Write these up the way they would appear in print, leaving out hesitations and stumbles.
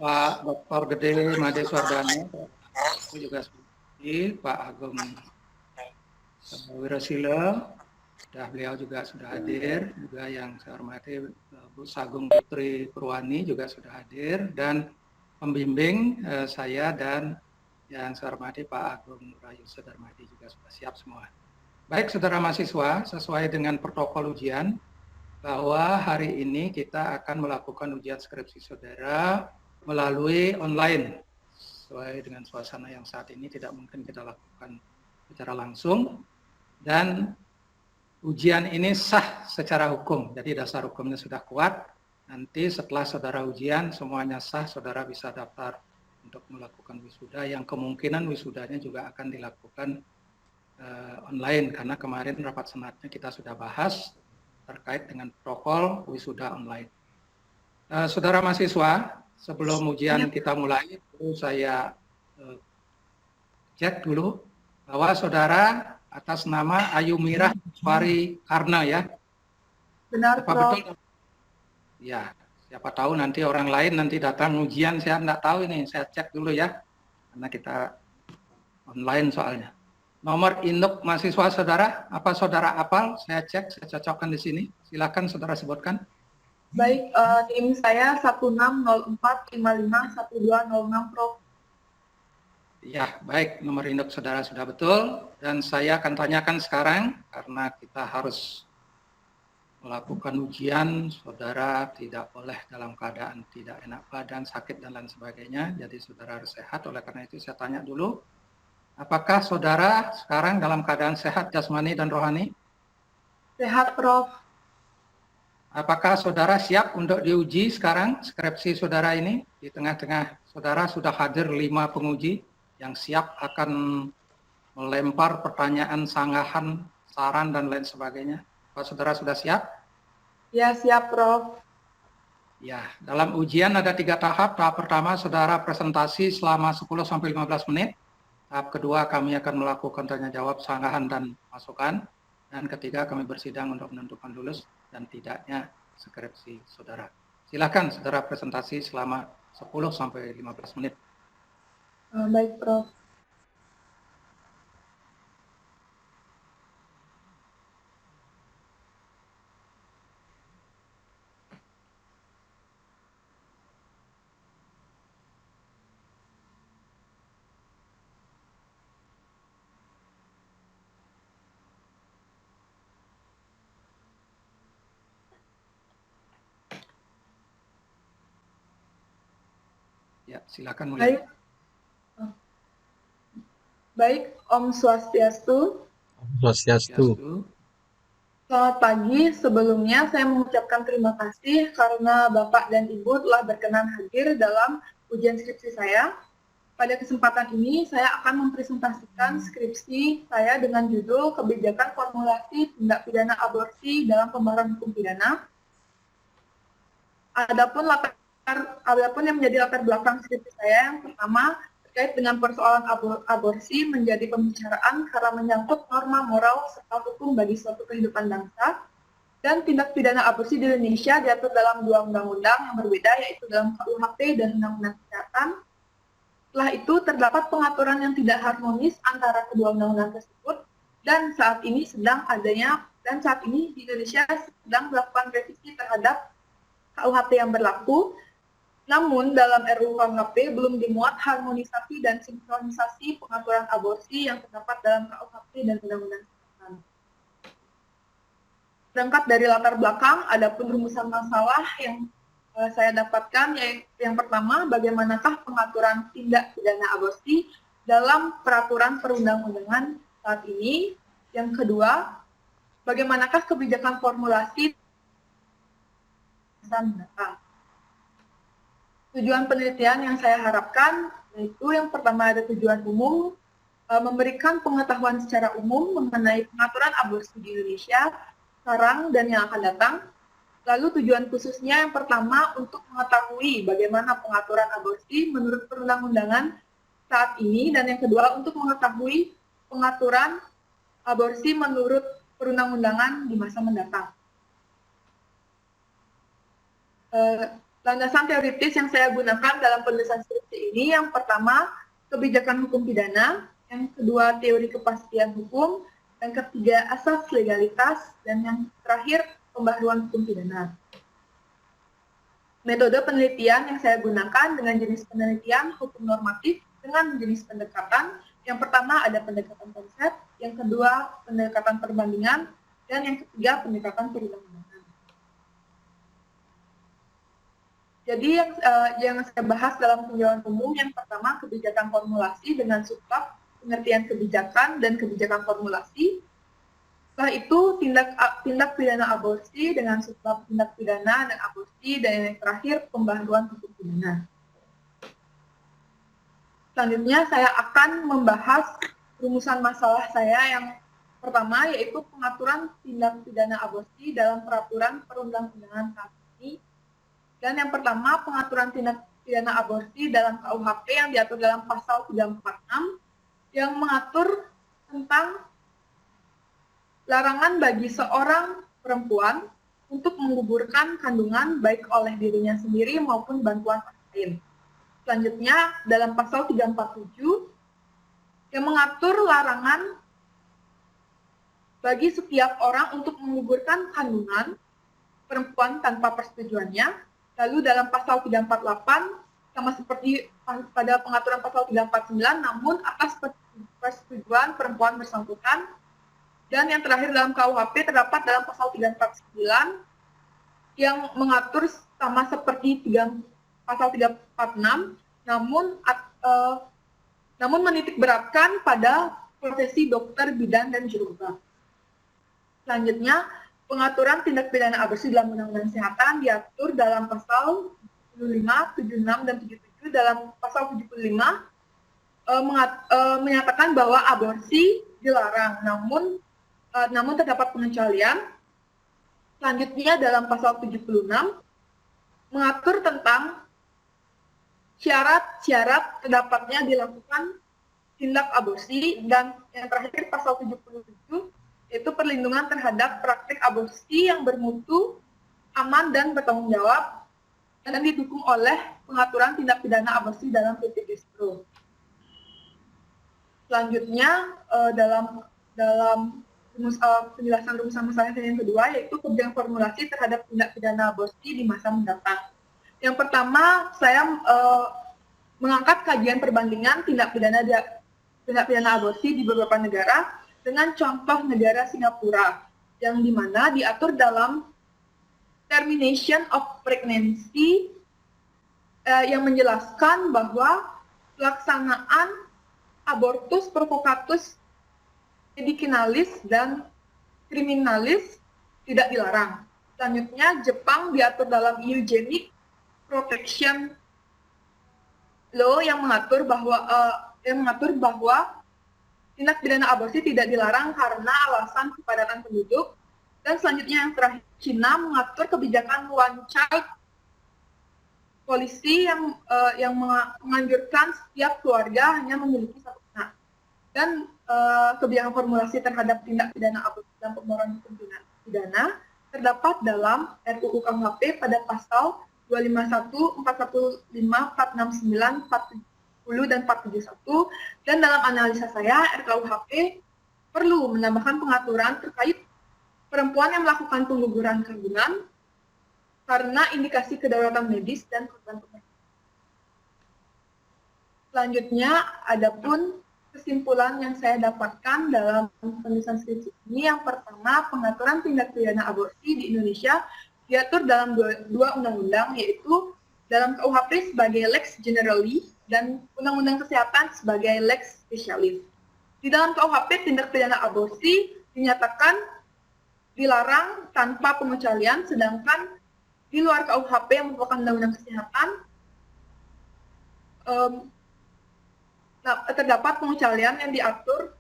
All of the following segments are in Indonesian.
Pak Dr. Gede Made Suardana, juga Pak Agung Wirasila, beliau juga sudah hadir, juga yang saya hormati Bu Sagung Putri Purwani juga sudah hadir, dan pembimbing saya dan yang saya hormati Pak Agung Rayu Sudarmadi juga sudah siap semua. Baik saudara mahasiswa, sesuai dengan protokol ujian, bahwa hari ini kita akan melakukan ujian skripsi saudara melalui online. Sesuai dengan suasana yang saat ini tidak mungkin kita lakukan secara langsung, dan ujian ini sah secara hukum, jadi dasar hukumnya sudah kuat. Nanti setelah saudara ujian semuanya sah, saudara bisa daftar untuk melakukan wisuda, yang kemungkinan wisudanya juga akan dilakukan online, karena kemarin rapat senatnya kita sudah bahas terkait dengan protokol wisuda online. Saudara mahasiswa, sebelum ujian kita mulai, saya cek dulu bahwa saudara atas nama Ayu Mirah Fari Karna ya. Benar, Prof. Betul? Ya, siapa tahu nanti orang lain nanti datang ujian, saya enggak tahu ini, saya cek dulu ya, karena kita online soalnya. Nomor induk mahasiswa saudara, apa saudara apal? Saya cek, saya cocokkan di sini. Silakan saudara sebutkan. Baik, NIM saya 1604551206, Prof. Ya, baik, nomor induk saudara sudah betul, dan saya akan tanyakan sekarang, karena kita harus melakukan ujian, saudara tidak boleh dalam keadaan tidak enak badan, sakit, dan lain sebagainya, jadi saudara harus sehat. Oleh karena itu saya tanya dulu, apakah saudara sekarang dalam keadaan sehat jasmani dan rohani? Sehat, Prof. Apakah saudara siap untuk diuji sekarang, skripsi saudara ini? Di tengah-tengah saudara sudah hadir 5 penguji yang siap akan melempar pertanyaan, sanggahan, saran, dan lain sebagainya. Apa saudara sudah siap? Ya, siap, Prof. Ya, dalam ujian ada 3 tahap. Tahap pertama, saudara presentasi selama 10-15 menit. Tahap kedua, kami akan melakukan tanya jawab, sanggahan, dan masukan. Dan ketiga, kami bersidang untuk menentukan lulus dan tidaknya skripsi saudara. Silakan saudara presentasi selama 10-15 menit. Baik, Prof. Ya, silakan mulai. Baik, Om Swastiastu. Swastiastu. Selamat pagi. Sebelumnya saya mengucapkan terima kasih karena Bapak dan Ibu telah berkenan hadir dalam ujian skripsi saya. Pada kesempatan ini saya akan mempresentasikan skripsi saya dengan judul Kebijakan Formulasi Tindak Pidana Aborsi dalam Pembahasan Hukum Pidana. Adapun yang menjadi latar belakang skripsi saya, yang pertama terkait dengan persoalan aborsi menjadi pembicaraan karena menyangkut norma moral serta hukum bagi suatu kehidupan bangsa, dan tindak pidana aborsi di Indonesia diatur dalam 2 undang-undang yang berbeda, yaitu dalam KUHP dan Undang-Undang Kesehatan. Setelah itu terdapat pengaturan yang tidak harmonis antara kedua undang-undang tersebut, dan saat ini di Indonesia sedang melakukan revisi terhadap KUHP yang berlaku. Namun dalam RUU KUHP belum dimuat harmonisasi dan sinkronisasi pengaturan aborsi yang terdapat dalam KUHP dan Undang-Undang Kesehatan. Berangkat dari latar belakang, adapun rumusan masalah yang saya dapatkan, yang pertama, bagaimanakah pengaturan tindak pidana aborsi dalam peraturan perundang-undangan saat ini. Yang kedua, bagaimanakah kebijakan formulasi mendatang. Tujuan penelitian yang saya harapkan yaitu yang pertama ada tujuan umum, memberikan pengetahuan secara umum mengenai pengaturan aborsi di Indonesia sekarang dan yang akan datang. Lalu tujuan khususnya yang pertama untuk mengetahui bagaimana pengaturan aborsi menurut perundang-undangan saat ini, dan yang kedua untuk mengetahui pengaturan aborsi menurut perundang-undangan di masa mendatang. Landasan teoritis yang saya gunakan dalam penulisan skripsi ini, yang pertama, kebijakan hukum pidana, yang kedua, teori kepastian hukum, yang ketiga, asas legalitas, dan yang terakhir, pembaharuan hukum pidana. Metode penelitian yang saya gunakan dengan jenis penelitian hukum normatif dengan jenis pendekatan. Yang pertama ada pendekatan konsep, yang kedua pendekatan perbandingan, dan yang ketiga pendekatan perundang-undangan. Jadi yang saya bahas dalam tinjauan umum, yang pertama kebijakan formulasi dengan subbab pengertian kebijakan dan kebijakan formulasi. Setelah itu tindak pidana aborsi dengan subbab tindak pidana dan aborsi, dan yang terakhir pembaharuan hukum pidana. Selanjutnya saya akan membahas rumusan masalah saya yang pertama, yaitu pengaturan tindak pidana aborsi dalam peraturan perundang-undangan saat ini. Dan yang pertama, pengaturan tindak pidana aborsi dalam KUHP yang diatur dalam pasal 346 yang mengatur tentang larangan bagi seorang perempuan untuk menggugurkan kandungan baik oleh dirinya sendiri maupun bantuan orang lain. Selanjutnya, dalam pasal 347 yang mengatur larangan bagi setiap orang untuk menggugurkan kandungan perempuan tanpa persetujuannya. Lalu dalam pasal 348, sama seperti pada pengaturan pasal 349, namun atas persetujuan perempuan bersangkutan. Dan yang terakhir dalam KUHP terdapat dalam pasal 349 yang mengatur sama seperti pasal 346, namun menitik beratkan pada profesi dokter, bidan, dan juru ubah. Selanjutnya, pengaturan tindak pidana aborsi dalam Undang-Undang Kesehatan diatur dalam pasal 75, 76, dan 77. Dalam pasal 75 menyatakan bahwa aborsi dilarang, namun terdapat pengecualian. Selanjutnya dalam pasal 76 mengatur tentang syarat-syarat terdapatnya dilakukan tindak aborsi, dan yang terakhir pasal 77 yaitu perlindungan terhadap praktik aborsi yang bermutu, aman, dan bertanggung jawab, dan didukung oleh pengaturan tindak pidana aborsi dalam PP Distro. Selanjutnya, dalam penjelasan rumusan masalah yang kedua, yaitu kebijakan formulasi terhadap tindak pidana aborsi di masa mendatang. Yang pertama, saya mengangkat kajian perbandingan tindak pidana aborsi di beberapa negara, dengan contoh negara Singapura, yang dimana diatur dalam termination of pregnancy yang menjelaskan bahwa pelaksanaan abortus provocatus medicinalis dan criminalis tidak dilarang. Selanjutnya, Jepang diatur dalam Eugenic Protection Law yang mengatur bahwa tindak pidana aborsi tidak dilarang karena alasan kepadatan penduduk. Dan selanjutnya yang terakhir, Cina mengatur kebijakan one child policy yang menganjurkan setiap keluarga hanya memiliki satu anak. Dan kebijakan formulasi terhadap tindak pidana aborsi dan pembaharuan hukum pidana terdapat dalam RUU KUHP pada pasal 251, 415, 469, 470, dan 471. Dan dalam analisa saya, RKUHP perlu menambahkan pengaturan terkait perempuan yang melakukan pengguguran kandungan karena indikasi kedaruratan medis dan korban pemerkosaan. Selanjutnya, adapun kesimpulan yang saya dapatkan dalam penulisan skripsi ini, yang pertama, pengaturan tindak pidana aborsi di Indonesia diatur dalam dua undang-undang, yaitu dalam KUHP sebagai lex generali dan Undang-Undang Kesehatan sebagai lex specialis. Di dalam KUHP, tindak pidana aborsi dinyatakan dilarang tanpa pengecualian, sedangkan di luar KUHP yang merupakan Undang-Undang Kesehatan terdapat pengecualian yang diatur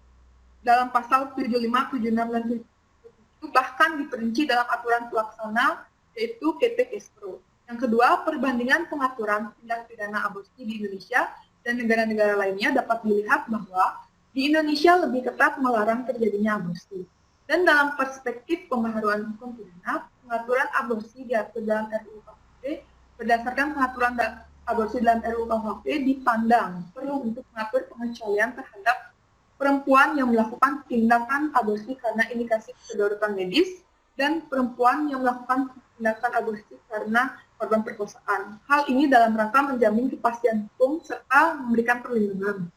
dalam pasal 75, 76, dan 77, bahkan diperinci dalam aturan pelaksana, yaitu PP Kespro. Yang kedua, perbandingan pengaturan tindak pidana aborsi di Indonesia dan negara-negara lainnya dapat dilihat bahwa di Indonesia lebih ketat melarang terjadinya aborsi. Dan dalam perspektif pembaharuan hukum pidana, pengaturan aborsi diatur dalam RUU KUHP Berdasarkan pengaturan aborsi dalam RUU KUHP dipandang perlu untuk mengatur pengecualian terhadap perempuan yang melakukan tindakan aborsi karena indikasi kedaruratan medis dan perempuan yang melakukan tindakan aborsi karena korban perkosaan. Hal ini dalam rangka menjamin kepastian hukum serta memberikan perlindungan.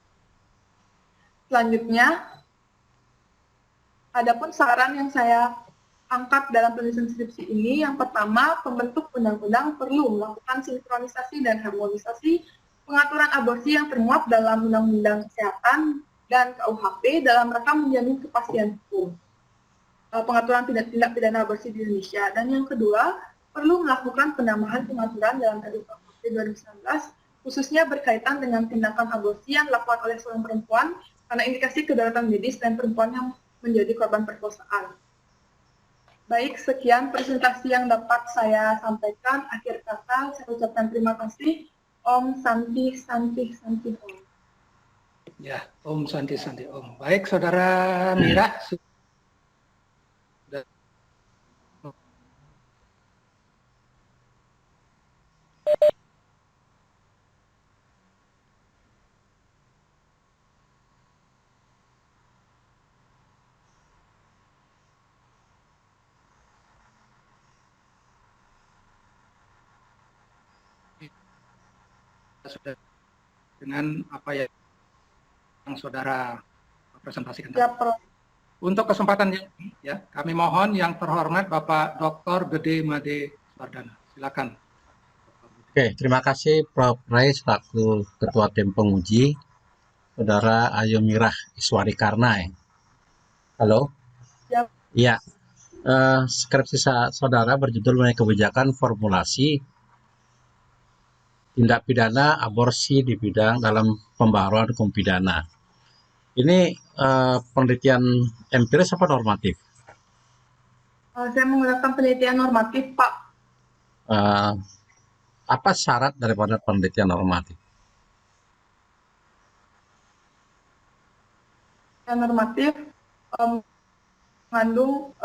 Selanjutnya, adapun saran yang saya angkat dalam penulisan skripsi ini, yang pertama, pembentuk undang-undang perlu melakukan sinkronisasi dan harmonisasi pengaturan aborsi yang termuat dalam Undang-Undang Kesehatan dan KUHP dalam rangka menjamin kepastian hukum pengaturan tindak pidana aborsi di Indonesia. Dan yang kedua, perlu melakukan penambahan pengaturan dalam RUU KUHP 2019, khususnya berkaitan dengan tindakan aborsi yang dilakukan oleh seorang perempuan karena indikasi kedaruratan medis dan perempuan yang menjadi korban perkosaan. Baik, sekian presentasi yang dapat saya sampaikan. Akhir kata, saya ucapkan terima kasih. Om Santi Santi Santi Om. Ya, Om Santi Santi Om. Baik, Saudara Mira. Sudah dengan apa yang Saudara presentasikan. Ya, untuk kesempatan ini, ya, kami mohon yang terhormat Bapak Dr. Gede Made Wardana. Silakan. Oke, terima kasih Prof. Ray selaku Ketua Tim Penguji, Saudara Ayu Mirah Iswari Karna. Halo? Ya. Iya. Skripsi saudara berjudul mengenai kebijakan formulasi tindak pidana aborsi di bidang dalam pembaharuan hukum pidana. Ini penelitian empiris apa normatif? Saya menggunakan penelitian normatif, Pak. Apa syarat daripada penelitian normatif? Yang normatif mengandung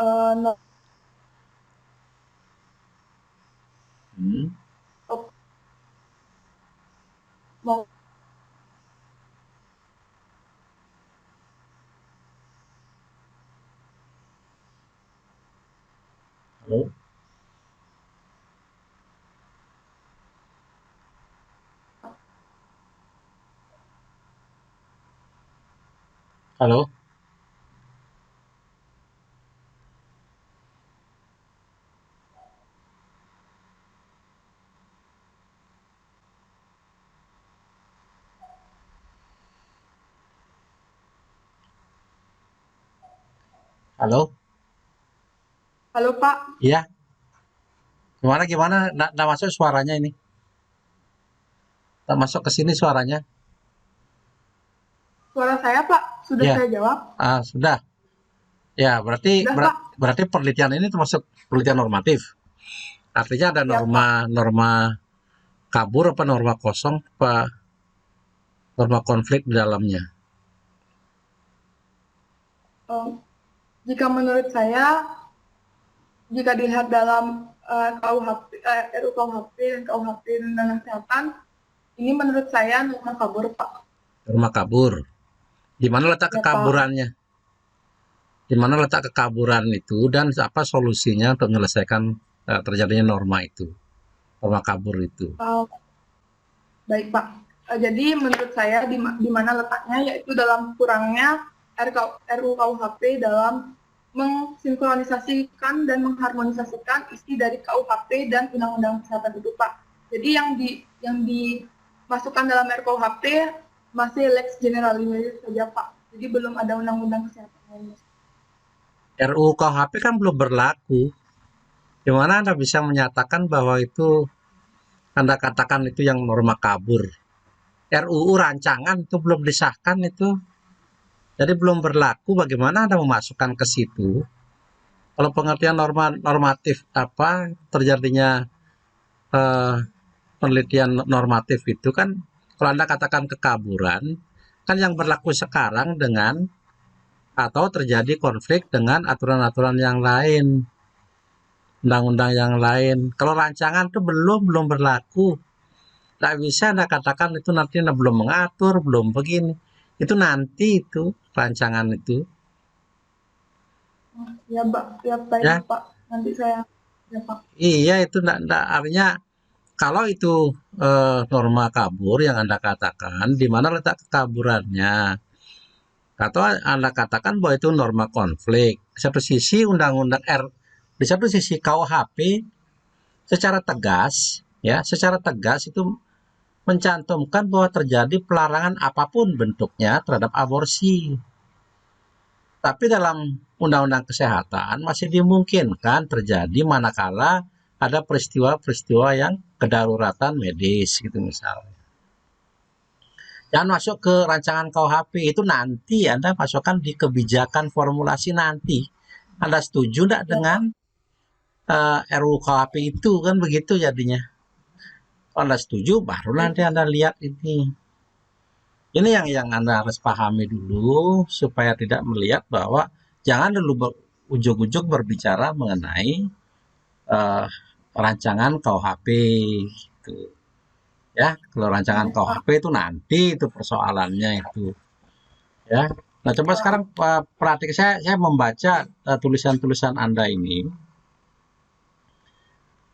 Halo? Halo? Halo? Halo, Pak. Iya. Gimana? Nggak masuk suaranya ini? Nggak masuk ke sini suaranya? Suara saya, Pak. Sudah ya. Saya jawab. Sudah. Ya, berarti berarti penelitian ini termasuk penelitian normatif. Artinya ada norma kabur apa norma kosong apa norma konflik di dalamnya? Jika menurut saya, jika dilihat dalam KUHP, RUU KUHP dan KUHP tentang kesehatan, ini menurut saya norma kabur, Pak. Norma kabur. Di mana letak kekaburannya? Di mana letak kekaburan itu dan apa solusinya untuk menyelesaikan terjadinya norma itu? Norma kabur itu. Baik, Pak. Jadi menurut saya di mana letaknya, yaitu dalam kurangnya RUU KUHP dalam mensinkronisasikan dan mengharmonisasikan isi dari KUHP dan Undang-Undang Kesehatan itu, Pak. Jadi yang dimasukkan dalam RUU KUHP masih lex generalis saja, Pak. Jadi belum ada Undang-Undang Kesehatan. RUU KUHP kan belum berlaku. Gimana Anda bisa menyatakan bahwa itu Anda katakan itu yang norma kabur? RUU rancangan itu belum disahkan itu. Jadi belum berlaku, bagaimana Anda memasukkan ke situ? Kalau pengertian normatif apa terjadinya penelitian normatif itu kan, kalau Anda katakan kekaburan, kan yang berlaku sekarang dengan atau terjadi konflik dengan aturan-aturan yang lain. undang-undang yang lain. Kalau rancangan itu belum berlaku. Nggak bisa Anda katakan itu nanti Anda belum mengatur, belum begini. Itu nanti itu rancangan itu. Ya, Pak. Ya, baik, Ya, Pak. Nanti saya, ya, Pak. iya itu enggak, artinya kalau itu norma kabur yang Anda katakan, di mana letak kekaburannya? Atau Anda katakan bahwa itu norma konflik. Di satu sisi undang-undang di satu sisi KUHP secara tegas, ya, secara tegas itu mencantumkan bahwa terjadi pelarangan apapun bentuknya terhadap aborsi. Tapi dalam undang-undang kesehatan masih dimungkinkan terjadi manakala ada peristiwa-peristiwa yang kedaruratan medis gitu misalnya. Jangan masuk ke rancangan KUHP, itu nanti Anda masukkan di kebijakan formulasi nanti. Anda setuju enggak Ya, dengan Pak. RUU KUHP itu kan begitu jadinya. Kalau Anda setuju baru Baik, nanti Pak. Anda lihat ini. Ini yang Anda harus pahami dulu supaya tidak melihat bahwa jangan dulu ujug-ujug berbicara mengenai eh, rancangan KUHP gitu. Ya, kalau rancangan Baik, Pak. KUHP itu nanti itu persoalannya itu, ya. Nah, coba Pak. sekarang perhatikan saya membaca tulisan-tulisan Anda ini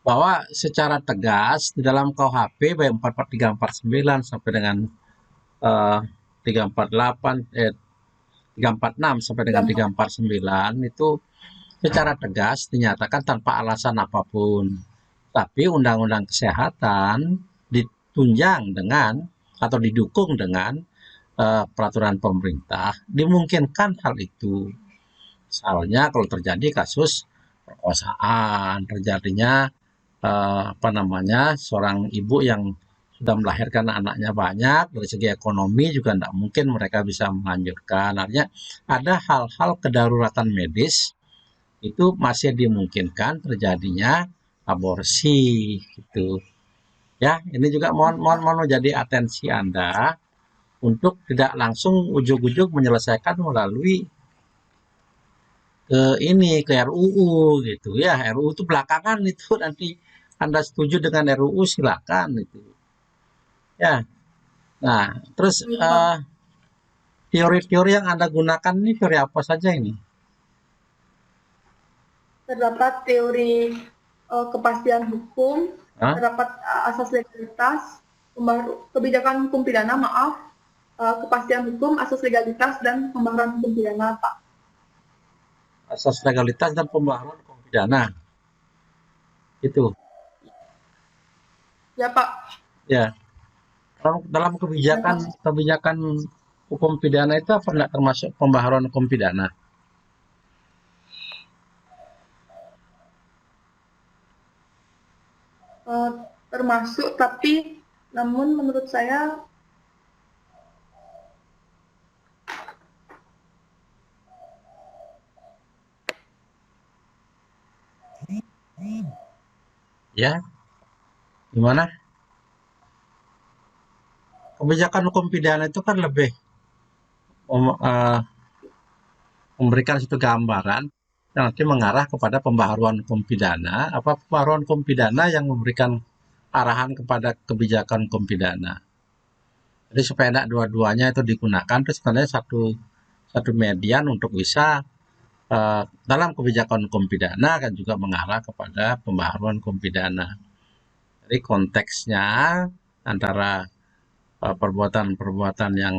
bahwa secara tegas di dalam KUHP baik 349 sampai dengan eh, 348 346 sampai dengan Ya, Pak. 349 itu secara tegas dinyatakan tanpa alasan apapun. Tapi Undang-Undang Kesehatan ditunjang dengan atau didukung dengan peraturan pemerintah, dimungkinkan hal itu. Misalnya kalau terjadi kasus perkosaan, terjadinya apa namanya seorang ibu yang sudah melahirkan anaknya banyak, dari segi ekonomi juga tidak mungkin mereka bisa melanjutkan. Artinya ada hal-hal kedaruratan medis itu masih dimungkinkan terjadinya aborsi gitu. Ya, ini juga mohon Baik, mohon Pak. mohon jadi atensi Anda untuk tidak langsung ujug-ujug menyelesaikan melalui ke RUU gitu ya. RUU itu belakangan itu nanti Anda setuju dengan RUU silakan itu. Ya. Nah, terus Baik, Pak. teori-teori yang Anda gunakan ini teori apa saja ini? Terdapat teori kepastian hukum, Hah? terdapat asas legalitas, kebijakan hukum pidana, maaf, kepastian hukum, asas legalitas, dan pembaharuan hukum pidana, Pak. Asas legalitas dan pembaharuan hukum pidana. Itu. Ya, Pak. Ya. Dalam Ya, kebijakan Pak. kebijakan hukum pidana itu apa enggak termasuk pembaharuan hukum pidana? Eh, termasuk, tapi namun menurut saya Ya, gimana? Kebijakan hukum pidana itu kan lebih memberikan satu gambaran yang nanti mengarah kepada pembaharuan hukum pidana, apa pembaharuan hukum pidana yang memberikan arahan kepada kebijakan hukum pidana. Jadi supaya tidak dua-duanya itu digunakan, itu sebenarnya satu median untuk bisa dalam kebijakan hukum pidana kan juga mengarah kepada pembaharuan hukum pidana. Jadi konteksnya antara perbuatan-perbuatan yang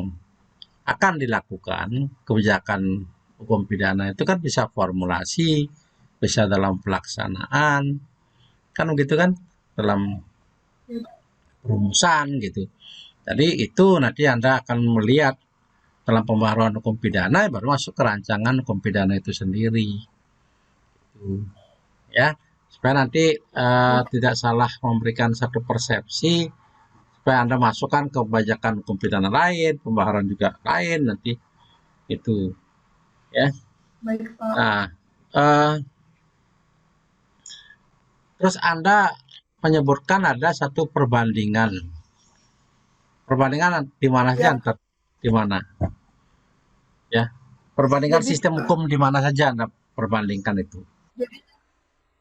akan dilakukan kebijakan hukum pidana itu kan bisa formulasi, bisa dalam pelaksanaan, kan begitu kan, dalam perumusan gitu. Jadi itu nanti Anda akan melihat dalam pembaharuan hukum pidana baru masuk ke rancangan hukum pidana itu sendiri. Gitu. Ya, supaya nanti tidak salah memberikan satu persepsi supaya Anda masukkan ke kebijakan hukum pidana lain, pembaharuan juga lain nanti itu ya. baik, Pak. Nah, eh, terus Anda menyebutkan ada satu perbandingan. Perbandingan di mana sih Ya, antar di mana? Ya. Perbandingan jadi sistem hukum di mana saja Anda perbandingkan itu? jadi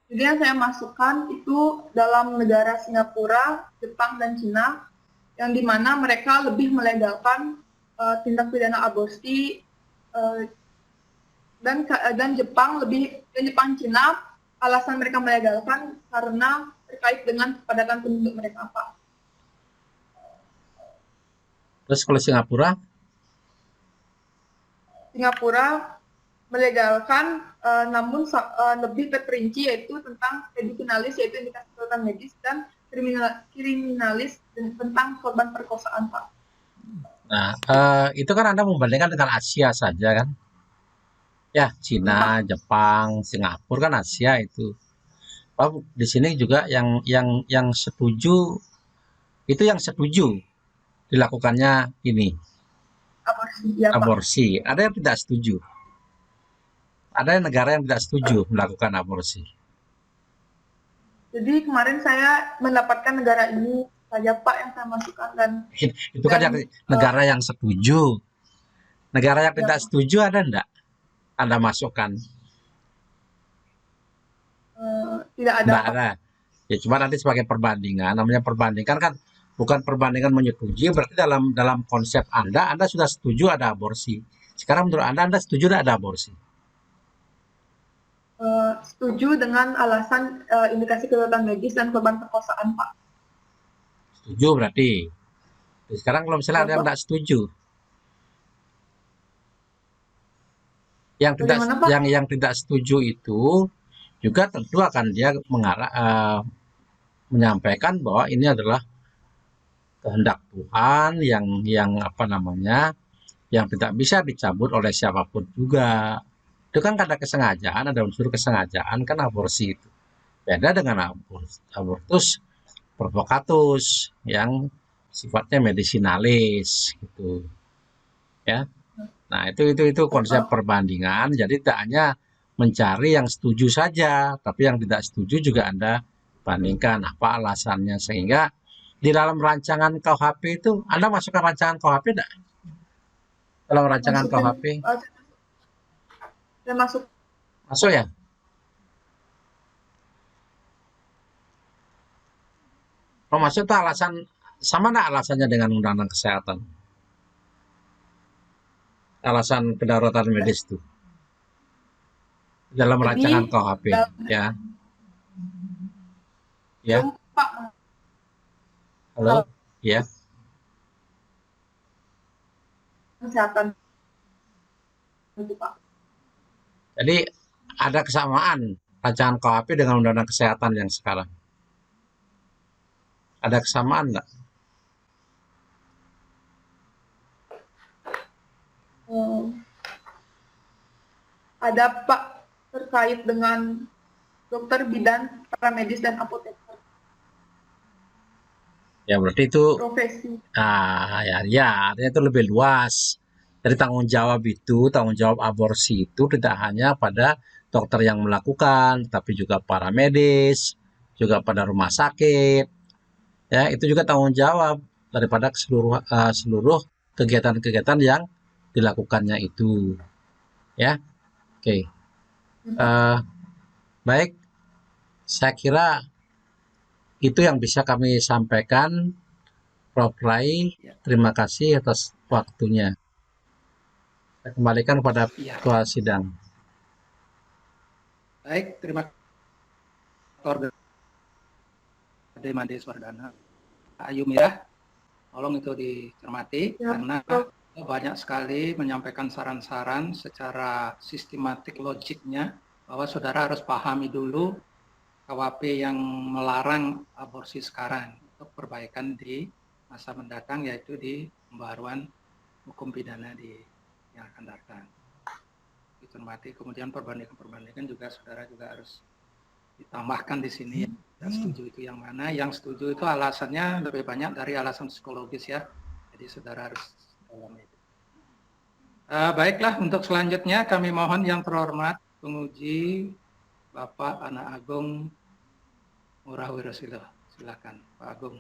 Jadi yang saya masukkan itu dalam negara Singapura, Jepang, dan Cina, yang dimana mereka lebih melegalkan tindak pidana aborsi, dan Jepang Cina, alasan mereka melegalkan karena terkait dengan kepadatan penduduk mereka, Pak. Terus kalau Singapura? Singapura melegalkan, namun lebih terperinci, yaitu tentang pedofinalis, yaitu indikasi kekerasan medis, dan kriminalis tentang korban perkosaan, Pak. Nah, itu kan Anda membandingkan dengan Asia saja kan? Ya, Ya, Pak. Cina, Jepang, Singapura kan Asia itu. Pak, di sini juga yang setuju itu yang setuju dilakukannya ini Aborsi, ya, Pak. aborsi. Ada yang tidak setuju. Ada negara yang tidak setuju melakukan aborsi. Jadi kemarin saya mendapatkan negara ini saja, Pak, yang saya masukkan, Itu kan yang negara yang setuju. Negara yang ya, tidak setuju ada enggak? Anda masukkan? tidak ada, Enggak Pak. ada. Ya cuma nanti sebagai perbandingan, namanya perbandingan kan bukan perbandingan menyetujui, berarti dalam konsep Anda sudah setuju ada aborsi. Sekarang menurut Anda setuju tidak ada aborsi? Setuju dengan alasan indikasi kekerasan medis dan korban perkosaan, Pak. Setuju berarti. Sekarang kalau misalnya Ya, ada yang Pak. tidak setuju, yang tidak Bagaimana, Pak? yang tidak setuju itu juga tentu akan dia menyampaikan bahwa ini adalah kehendak Tuhan yang apa namanya, yang tidak bisa dicabut oleh siapapun juga. Itu kan ada kesengajaan, ada unsur kesengajaan kan aborsi itu. Beda dengan abortus provokatus yang sifatnya medisinalis gitu. Ya. Nah, itu konsep perbandingan. Jadi tidak hanya mencari yang setuju saja, tapi yang tidak setuju juga Anda bandingkan apa alasannya sehingga di dalam rancangan KUHP itu Anda masukkan rancangan KUHP tidak? Dalam rancangan KUHP Saya masuk. masuk ya? Kalau masuk itu alasan sama enggak alasannya dengan Undang-Undang Kesehatan? Alasan kedaruratan medis itu dalam Jadi, rancangan KUHP ya. Ya, belum, Pak. halo. Ya. Kesehatan itu, Pak. Jadi ada kesamaan rancangan KUHP dengan Undang-Undang Kesehatan yang sekarang. Ada kesamaan enggak? Ada, Pak, terkait dengan dokter bidan, paramedis, dan apoteker. Ya berarti itu Profesi. ya artinya itu lebih luas. Jadi tanggung jawab aborsi itu tidak hanya pada dokter yang melakukan, tapi juga para medis, juga pada rumah sakit. Ya, itu juga tanggung jawab daripada seluruh kegiatan-kegiatan yang dilakukannya itu. Ya, oke. Baik, saya kira itu yang bisa kami sampaikan. Prof. Rai, terima kasih atas waktunya. Saya kembalikan kepada ketua sidang. Baik, terima kasih. Made Swardana. Ayu Mirah, tolong itu dicermati Ya, karena banyak sekali menyampaikan saran-saran secara sistematik logiknya bahwa saudara harus pahami dulu KUHP yang melarang aborsi sekarang untuk perbaikan di masa mendatang, yaitu di pembaharuan hukum pidana yang akan datang. Dicermati, kemudian perbandingan juga saudara juga harus ditambahkan di sini. Yang setuju itu yang mana? Yang setuju itu alasannya lebih banyak dari alasan psikologis ya. Jadi saudara harus dalam itu. Baiklah, untuk selanjutnya kami mohon yang terhormat penguji Bapak Anak Agung Ngurah Wirosilo. Silakan Pak Agung.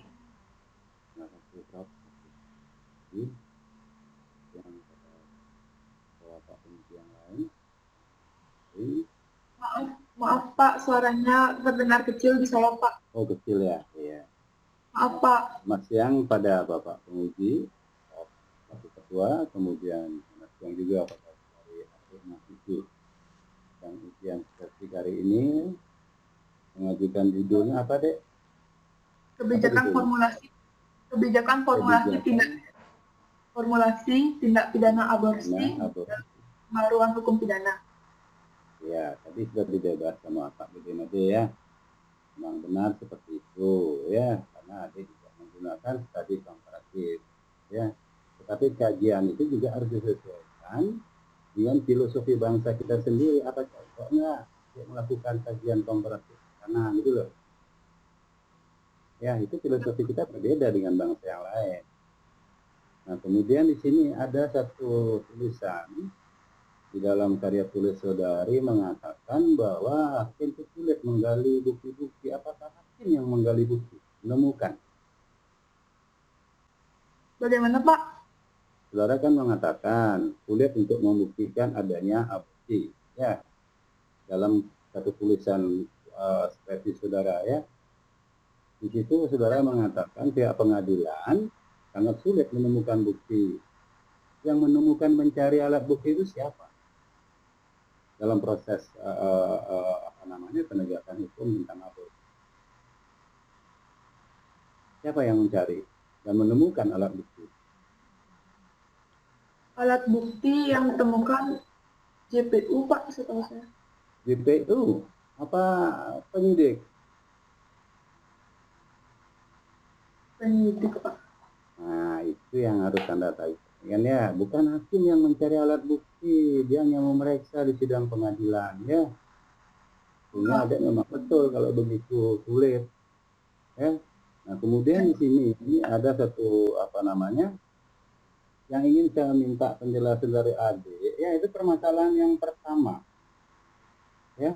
Terima kasih Prof. Yang Bapak penguji yang lain. Maaf, Maaf Pak, suaranya terdengar kecil di saya Pak. Oh, kecil ya. Iya. Maaf Pak. Selamat siang pada Bapak penguji, Wakil Ketua, kemudian selamat siang juga pada dari adik mahasiswa yang ujian seperti hari ini mengajukan judulnya apa, Dek? Kebijakan judulnya? formulasi Kebijakan tindak pidana aborsi Nah, dan pembaruan hukum pidana. ya, tadi sudah dibebas sama Pak Gede Made ya. Memang benar seperti itu ya, karena adik juga menggunakan studi komparatif ya. Tetapi kajian itu juga harus disesuaikan dengan filosofi bangsa kita sendiri. Apa contohnya untuk melakukan kajian komparatif karena gitu loh. Ya, itu filosofi kita berbeda dengan bangsa yang lain. Nah, kemudian di sini ada satu tulisan di dalam karya tulis saudari mengatakan bahwa hakim itu sulit menggali bukti-bukti. Apakah hakim yang menggali bukti? Menemukan. Bagaimana Pak? Saudara kan mengatakan sulit untuk membuktikan adanya aborsi. Ya, dalam satu tulisan skripsi saudara ya. Di situ saudara mengatakan pihak pengadilan sangat sulit menemukan bukti. Yang menemukan mencari alat bukti itu siapa? Dalam proses penegakan hukum tentang aborsi. Siapa yang mencari dan menemukan alat bukti? Alat bukti yang ditemukan JPU Pak, setahu saya. JPU? Apa penyidik? Penyidik Pak. Nah, itu yang harus Anda tahu. Kan ya, bukan hakim yang mencari alat bukti, dia yang memeriksa di sidang pengadilan ya. Sehingga ada memang betul kalau begitu sulit. Ya. Nah, kemudian di sini ini ada satu yang ingin saya minta penjelasan dari adik, ya itu permasalahan yang pertama. Ya.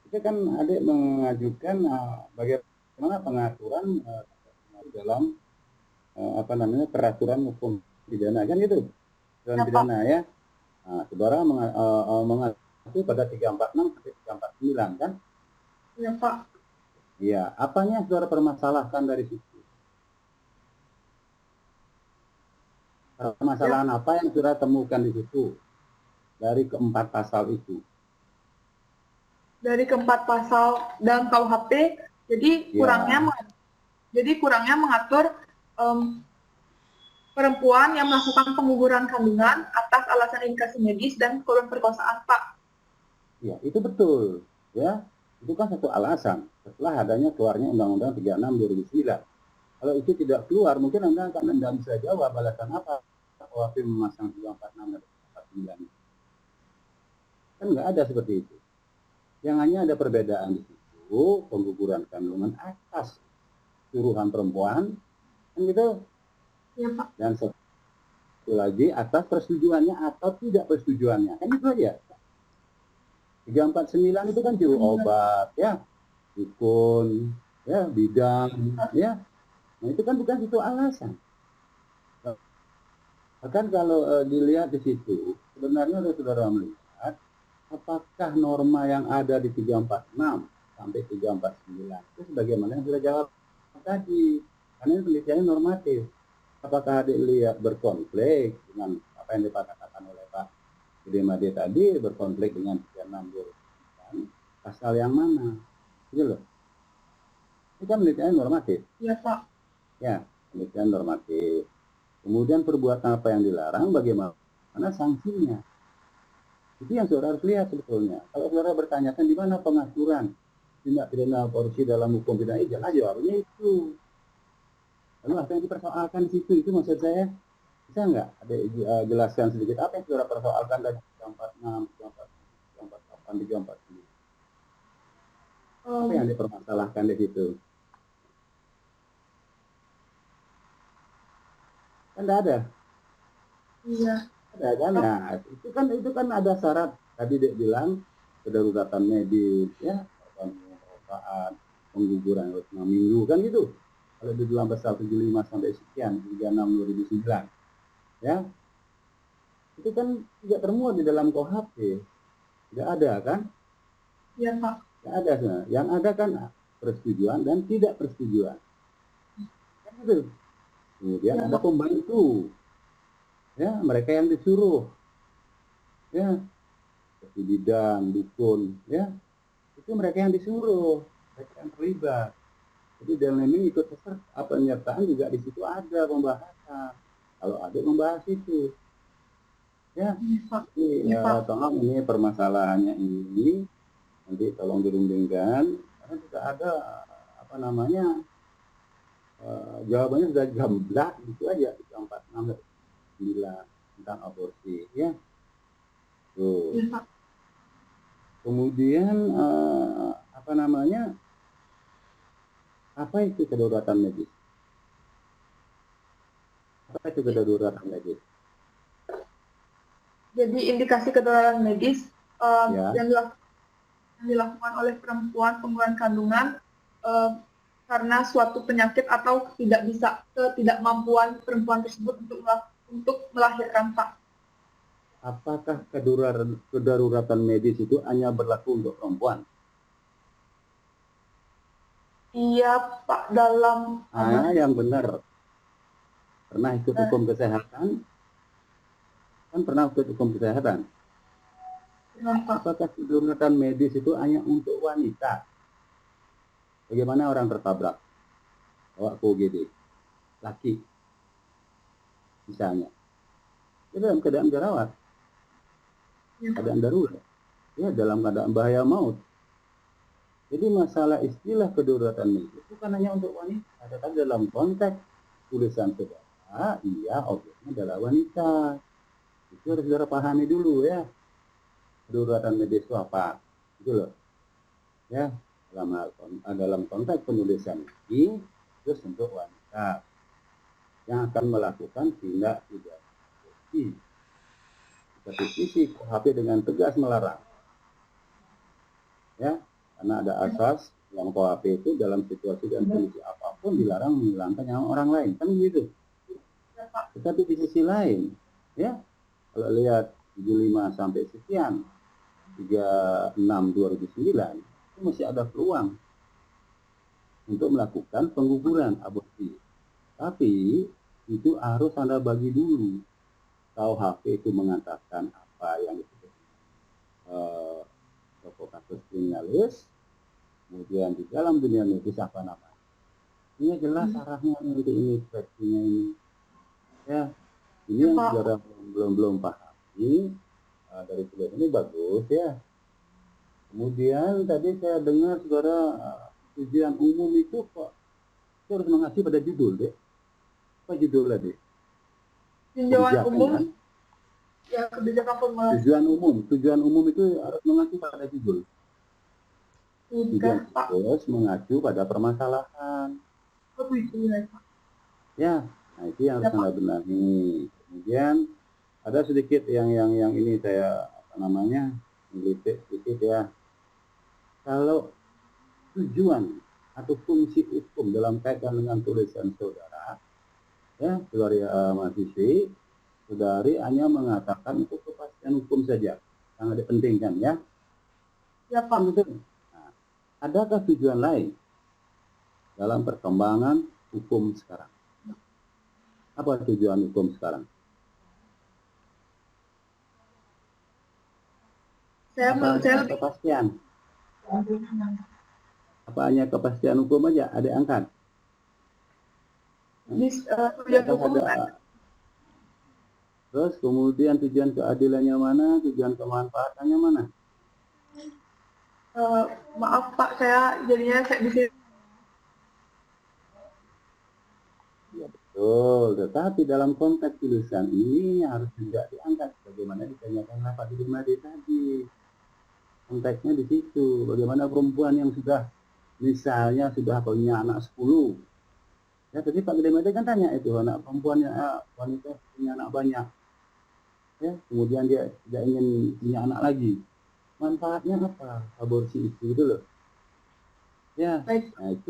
Itu kan adik mengajukan bagaimana pengaturan dalam peraturan hukum pidana kan gitu. Peraturan pidana ya. Nah, saudara mengacu pada 346 sampai 349 kan? Iya Pak. Iya, apanya saudara permasalahkan dari situ? Permasalahan apa yang saudara temukan di situ dari keempat pasal itu? Dari keempat pasal dalam KUHP, jadi kurangnya mengatur perempuan yang melakukan pengguguran kandungan atas alasan indikasi medis dan korban perkosaan, Pak. Ya, itu betul. Ya, itu kan satu alasan setelah adanya keluarnya Undang-Undang 36 2009. Kalau itu tidak keluar, mungkin Anda bisa jawab alasan apa KUHP memasang 346 dan 349. Kan nggak ada seperti itu. Yang hanya ada perbedaan di situ, pengguguran kandungan atas suruhan perempuan, kan gitu. Ya, Pak. Dan satu lagi atas persetujuannya atau tidak persetujuannya, kan itu aja. 349 itu kan juru obat, ya, dukun, ya, bidang, ya. Nah itu kan bukan itu alasan. Bahkan kalau dilihat di situ, sebenarnya saudara melihat apakah norma yang ada di 346 sampai 349 itu sebagaimana yang sudah jawab tadi, karena ini penelitiannya normatif. Apakah adik lihat berkonflik dengan apa yang dikatakan oleh Pak Gede Made tadi, berkonflik dengan 362 pasal yang mana? Gitu loh. Itu kan penelitiannya normatif. Iya Pak. Ya, penelitian normatif. Kemudian perbuatan apa yang dilarang, bagaimana sanksinya? Itu yang saudara harus lihat sebetulnya. Kalau saudara bertanyakan di mana pengaturan tindak pidana korupsi dalam hukum pidana, jelas jawabannya itu. Lalu apa yang dipersoalkan di situ, itu maksud saya, bisa nggak ada jelaskan sedikit apa yang saudara persoalkan dari 346, 348, 349? Apa yang dipermasalahkan di situ? Kan tidak ada. Iya. Ada kan? Nah, itu kan ada syarat. Tadi dia bilang kedaruratan medis, ya, perkosaan, pengguguran 6 minggu kan gitu. Kalau di dalam pasal 75 sampai sekian 36 2009, ya, itu kan tidak termuat di dalam KUHP, tidak ada kan? Iya, Pak. Nggak ada sebenarnya. Yang ada kan persetujuan dan tidak persetujuan. Kan gitu. Kemudian Iya, ada Pak. pembantu, ya mereka yang disuruh, ya seperti bidan, dukun, ya itu mereka yang disuruh, mereka yang terlibat. Jadi dalam ini ikut penyertaan juga di situ ada pembahasan. Kalau ada membahas itu, ya. Iya, Pak. Jadi Iya, Pak. tolong ini permasalahannya ini nanti tolong dirundingkan karena tidak ada apa namanya jawabannya sudah gamblang itu aja 46 9 tentang aborsi ya. Tuh. Iya, Pak. Kemudian apa namanya? Apa itu kedaruratan medis? Apa itu kedaruratan medis? Jadi indikasi kedaruratan medis Ya. yang dilakukan oleh perempuan pengguguran kandungan karena suatu penyakit atau ketidakmampuan perempuan tersebut untuk melahirkan, Pak. Apakah kedaruratan medis itu hanya berlaku untuk perempuan? Iya, Pak, dalam Yang benar. Pernah ikut hukum kesehatan? Kan pernah ikut hukum kesehatan. Pak. Apakah kedaruratan medis itu hanya untuk wanita? Bagaimana orang tertabrak? Bawa ke UGD. Laki. Misalnya. Dia dalam keadaan dirawat. Keadaan darurat. Ya, dalam keadaan bahaya maut. Jadi masalah istilah kedaruratan medis bukan hanya untuk wanita, tetapi dalam konteks tulisan saudara, iya objeknya adalah wanita. Itu harus saudara pahami dulu ya. Kedaruratan medis itu apa? Itu loh. Ya, dalam konteks penulisan ini terus untuk wanita yang akan melakukan tindak pidana aborsi. Satu sisi KUHP dengan tegas melarang. Ya, karena ada asas yang KUHP itu dalam situasi dan kondisi apapun dilarang menghilangkan nyawa orang lain, kan begitu. Tetapi di sisi lain, ya kalau lihat 75 sampai sekian 36/2009 itu masih ada peluang untuk melakukan pengguguran aborsi. Tapi itu harus Anda bagi dulu. KUHP itu mengatakan apa yang disebut pokok kasus kriminalis. Kemudian di dalam dunia medis apa namanya? Ini jelas arahnya ini speknya ini. Ya, ini yang saudara belum pahami dari tulisan ini bagus ya. Kemudian tadi saya dengar saudara tujuan umum itu kok harus mengacu pada judul deh. Apa judulnya deh? Tinjauan umum. Kan? Ya, kebijakan formulasi. Tujuan umum itu harus mengacu pada judul. Tujuan harus mengacu pada permasalahan. Ya, nah itu yang harus Anda benahi. Kemudian ada sedikit yang ini saya apa namanya melitik sedikit ya. Kalau tujuan atau fungsi hukum dalam kaitan dengan tulisan saudara, ya saudara mahasiswi, saudari hanya mengatakan untuk kepastian hukum saja, sangat dipentingkan ya. Ya Pak. Betul. Adakah tujuan lain dalam perkembangan hukum sekarang? Apa tujuan hukum sekarang? Saya kepastian. Apa hanya kepastian hukum aja? Ada angkat? Terus kemudian tujuan keadilannya mana? Tujuan kemanfaatannya mana? Maaf Pak, saya jadinya di sini. Ya betul, tetapi dalam konteks tulisan ini harus juga diangkat bagaimana ditanyakan Pak Dimade tadi. Konteksnya di situ, bagaimana perempuan yang sudah misalnya sudah punya anak 10. Ya tadi Pak Dimade kan tanya itu, anak perempuannya wanita punya anak banyak. Ya, kemudian dia tidak ingin punya anak lagi. Manfaatnya apa? Aborsi itu loh. Ya, nah itu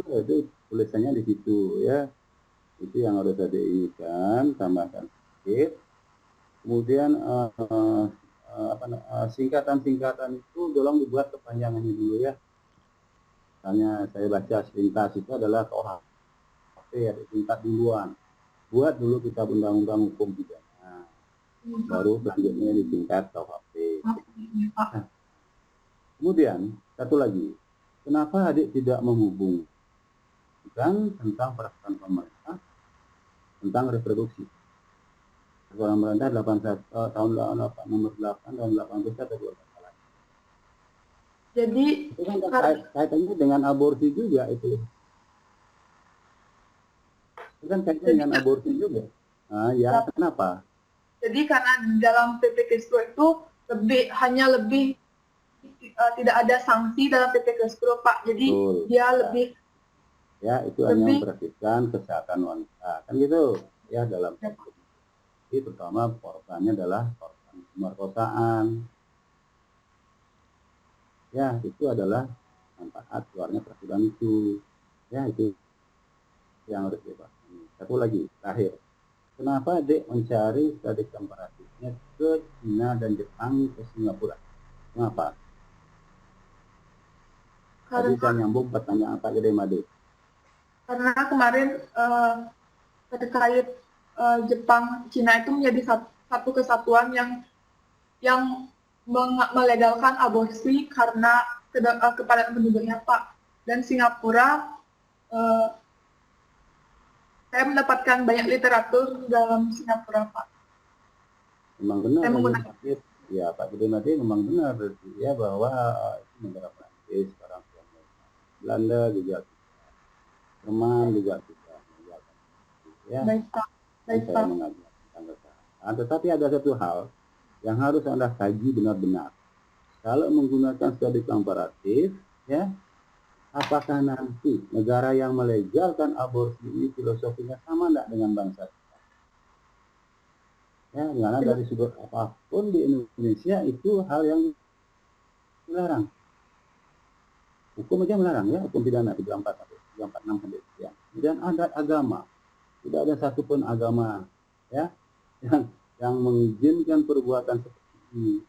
tulisannya di situ ya. Itu yang harus ada inikan, tambahkan sedikit. Kemudian singkatan-singkatan itu tolong dibuat kepanjangannya dulu ya. Misalnya saya baca sepintas itu adalah KUHP, ada tingkat duluan. Buat dulu kitab undang-undang hukum pidana, baru selanjutnya di tingkat KUHP. Nah, kemudian satu lagi, kenapa adik tidak menghubungkan tentang peraturan pemerintah tentang reproduksi? Peraturan pemerintah 81 tahun nomor 8 tahun 18 atau 12. Jadi Itu kan kaitannya dengan aborsi juga itu. Itu kan kaitannya dengan aborsi juga. Nah, ya kenapa? Jadi karena dalam PP Keskro itu hanya lebih tidak ada sanksi dalam PP Keskro, Pak. Jadi Betul. dia lebih Ya, itu hanya memperhatikan kesehatan wanita. Kan gitu. Ya, dalam ini terutama korbannya adalah korban pemerkosaan. Ya, itu adalah manfaat keluarnya peraturan itu. Ya, itu yang harus dipahami. Satu lagi, terakhir. Kenapa adik mencari studi komparatifnya ke Cina dan Jepang ke Singapura? Kenapa? Tadi saya nyambung pertanyaan Pak Gede Made. Karena kemarin terkait Jepang, Cina itu menjadi satu kesatuan yang melegalkan aborsi karena kepada penduduknya, Pak. Dan Singapura, saya mendapatkan banyak literatur dalam Singapura, Pak. Memang benar. Saya menggunakan. Ya, Pak Gede Made memang benar ya bahwa negara Prancis, sekarang Belanda juga, Jerman juga kita mengajarkan. Ya, Baik, Pak. Baik, saya Pak. mengajar tentang kesehatan. Tetapi ada satu hal yang harus Anda kaji benar-benar. Kalau menggunakan studi komparatif, ya, apakah nanti negara yang melegalkan aborsi ini filosofinya sama enggak dengan bangsa kita? Ya, karena dari sudut apapun di Indonesia itu hal yang dilarang. Hukum aja melarang ya, hukum pidana 34 sampai 346 sampai sekian. Kemudian ada agama. Tidak ada satupun agama ya yang mengizinkan perbuatan seperti ini.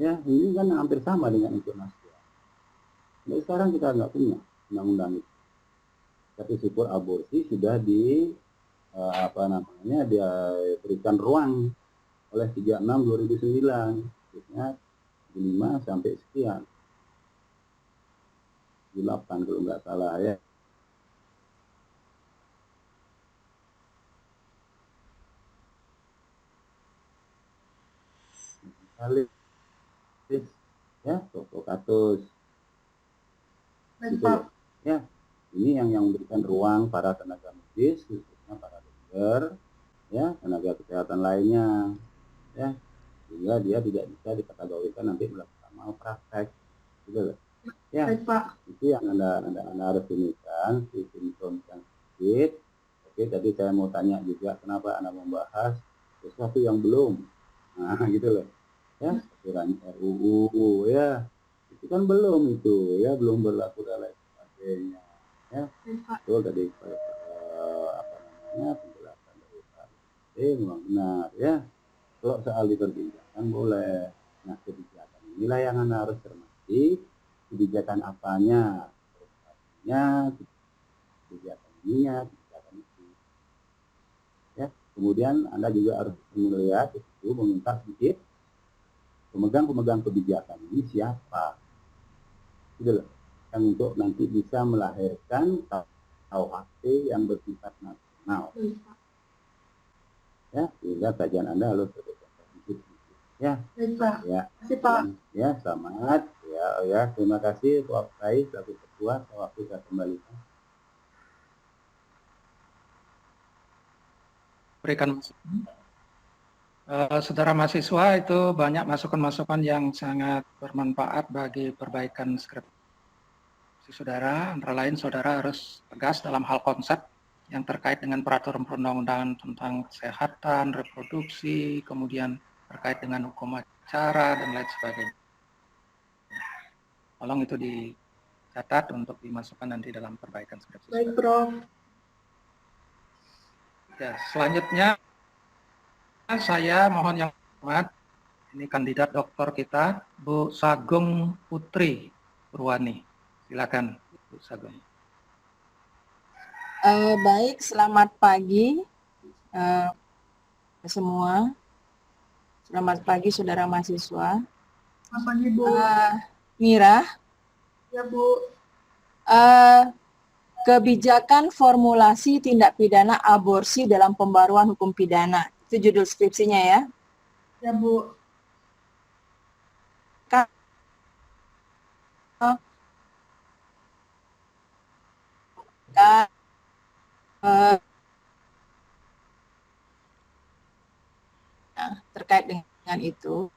Ya, ini kan hampir sama dengan internasional. Jadi sekarang kita nggak punya undang-undang itu. Tapi syukur aborsi sudah dia berikan ruang oleh 36/2009, khususnya 5 sampai sekian. 8 kalau nggak salah ya. Kali ya, provokatus. Gitu ya. Ini yang memberikan ruang para tenaga medis, khususnya para dokter, ya, tenaga kesehatan lainnya, ya, sehingga dia tidak bisa dikategorikan nanti melakukan malpraktek, gitu loh. Ya, itu yang anda harus inikan, simptom yang sedikit. Oke, tadi saya mau tanya juga kenapa Anda membahas sesuatu yang belum, nah gitu loh. Ya, aturan RUU ya, itu kan belum itu ya, belum berlaku dan lain sebagainya ya. Betul tadi penjelasan dari Pak memang benar ya. Kalau soal diperbincangkan boleh. Nah, kebijakan inilah yang Anda harus cermati, kebijakan apanya, kebijakan ininya, kebijakan itu ya. Kemudian Anda juga harus melihat itu, meminta sedikit pemegang kebijakan ini siapa, gitu loh, yang untuk nanti bisa melahirkan KUHP yang bersifat nasional. Ya, sehingga kajian Anda harus ya. Ya, selamat ya, terima kasih Pak Kai selaku ketua. Waktu saya kembalikan. Berikan saudara mahasiswa itu banyak masukan-masukan yang sangat bermanfaat bagi perbaikan skripsi saudara. Antara lain saudara harus tegas dalam hal konsep yang terkait dengan peraturan perundang-undangan tentang kesehatan, reproduksi, kemudian terkait dengan hukum acara dan lain sebagainya. Tolong itu dicatat untuk dimasukkan nanti dalam perbaikan skripsi. Baik, Prof. Ya, selanjutnya saya mohon yang hormat Ini kandidat doktor kita, Bu Sagung Putri Purwani. Silakan, Bu Sagung. Baik, selamat pagi semua. Selamat pagi saudara mahasiswa. Selamat pagi, Bu. Mira, Ya, Bu. kebijakan formulasi tindak pidana aborsi dalam pembaruan hukum pidana. Itu judul skripsinya ya. Ya, Bu. Terkait dengan itu,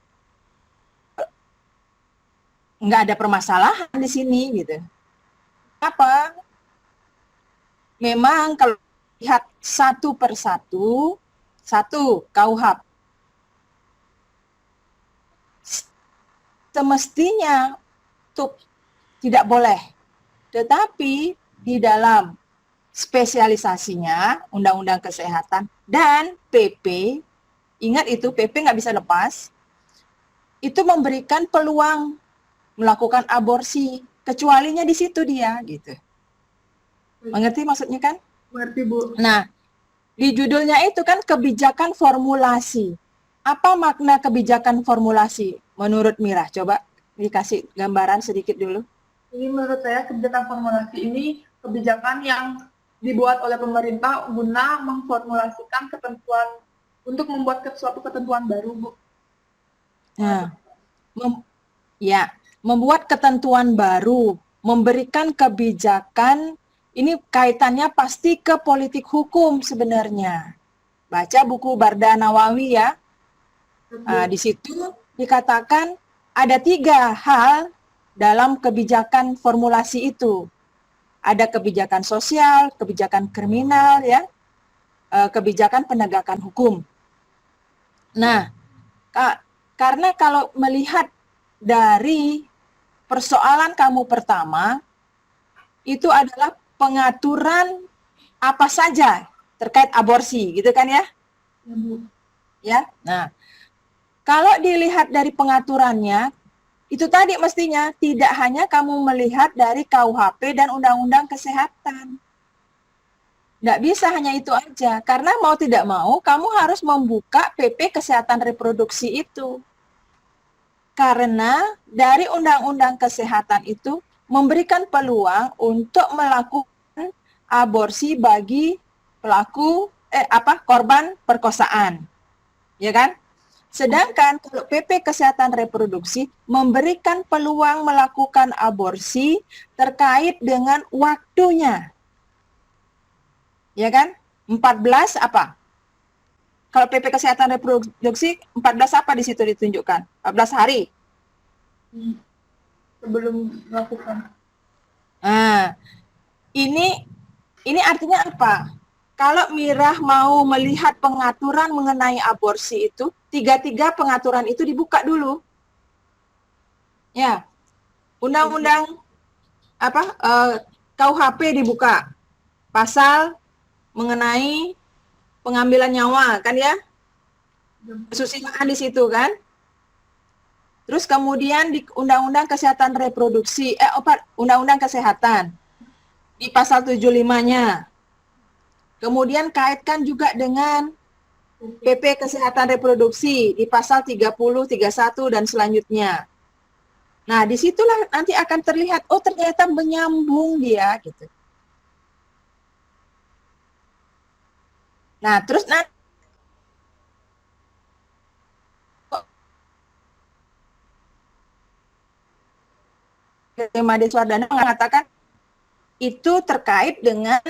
nggak ada permasalahan di sini gitu. Apa? Memang kalau lihat satu persatu, satu KUHP semestinya tidak boleh, tetapi di dalam spesialisasinya Undang-Undang Kesehatan dan PP, ingat itu PP nggak bisa lepas, itu memberikan peluang melakukan aborsi, kecualinya di situ dia gitu. Mengerti maksudnya kan? Mengerti, Bu. Nah, di judulnya itu kan kebijakan formulasi. Apa makna kebijakan formulasi menurut Mira? Coba dikasih gambaran sedikit dulu. Ini menurut saya kebijakan formulasi ini kebijakan yang dibuat oleh pemerintah guna memformulasikan ketentuan untuk membuat suatu ketentuan baru, Bu. Nah, membuat ketentuan baru, memberikan kebijakan, ini kaitannya pasti ke politik hukum sebenarnya. Baca buku Barda Nawawi ya. Di situ dikatakan ada 3 hal dalam kebijakan formulasi itu. Ada kebijakan sosial, kebijakan kriminal ya, kebijakan penegakan hukum. Nah, karena kalau melihat dari persoalan kamu pertama, itu adalah pengaturan apa saja terkait aborsi, gitu kan ya? Ya, Bu. Ya. Nah, kalau dilihat dari pengaturannya, itu tadi mestinya tidak hanya kamu melihat dari KUHP dan Undang-Undang Kesehatan. Nggak bisa hanya itu aja, karena mau tidak mau kamu harus membuka PP Kesehatan Reproduksi itu. Karena dari Undang-Undang Kesehatan itu memberikan peluang untuk melakukan aborsi bagi pelaku korban perkosaan. Ya kan? Sedangkan kalau PP Kesehatan Reproduksi memberikan peluang melakukan aborsi terkait dengan waktunya. Ya kan? 14 apa? Kalau PP Kesehatan Reproduksi 14 apa di situ ditunjukkan? 14 hari. Sebelum melakukan. Nah, ini artinya apa? Kalau Mirah mau melihat pengaturan mengenai aborsi itu, 3 pengaturan itu dibuka dulu. Ya. Undang-undang KUHP dibuka. Pasal mengenai pengambilan nyawa kan ya? Kesusilaan di situ kan? Terus kemudian di Undang-Undang Kesehatan Reproduksi, Undang-Undang Kesehatan di pasal 75-nya. Kemudian kaitkan juga dengan PP Kesehatan Reproduksi di pasal 30, 31 dan selanjutnya. Nah, disitulah nanti akan terlihat, oh ternyata menyambung dia gitu. Nah, terus nanti Made Swardana mengatakan itu terkait dengan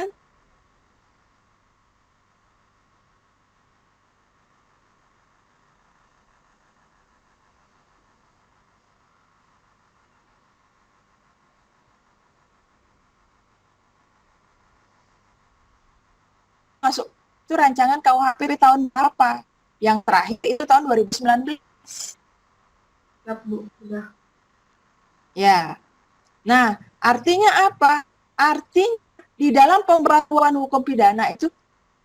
masuk itu rancangan KUHP tahun berapa? Yang terakhir itu tahun 2019. Ya, Bu. Sudah. Ya. Nah, artinya apa? Artinya di dalam pemberlakuan hukum pidana itu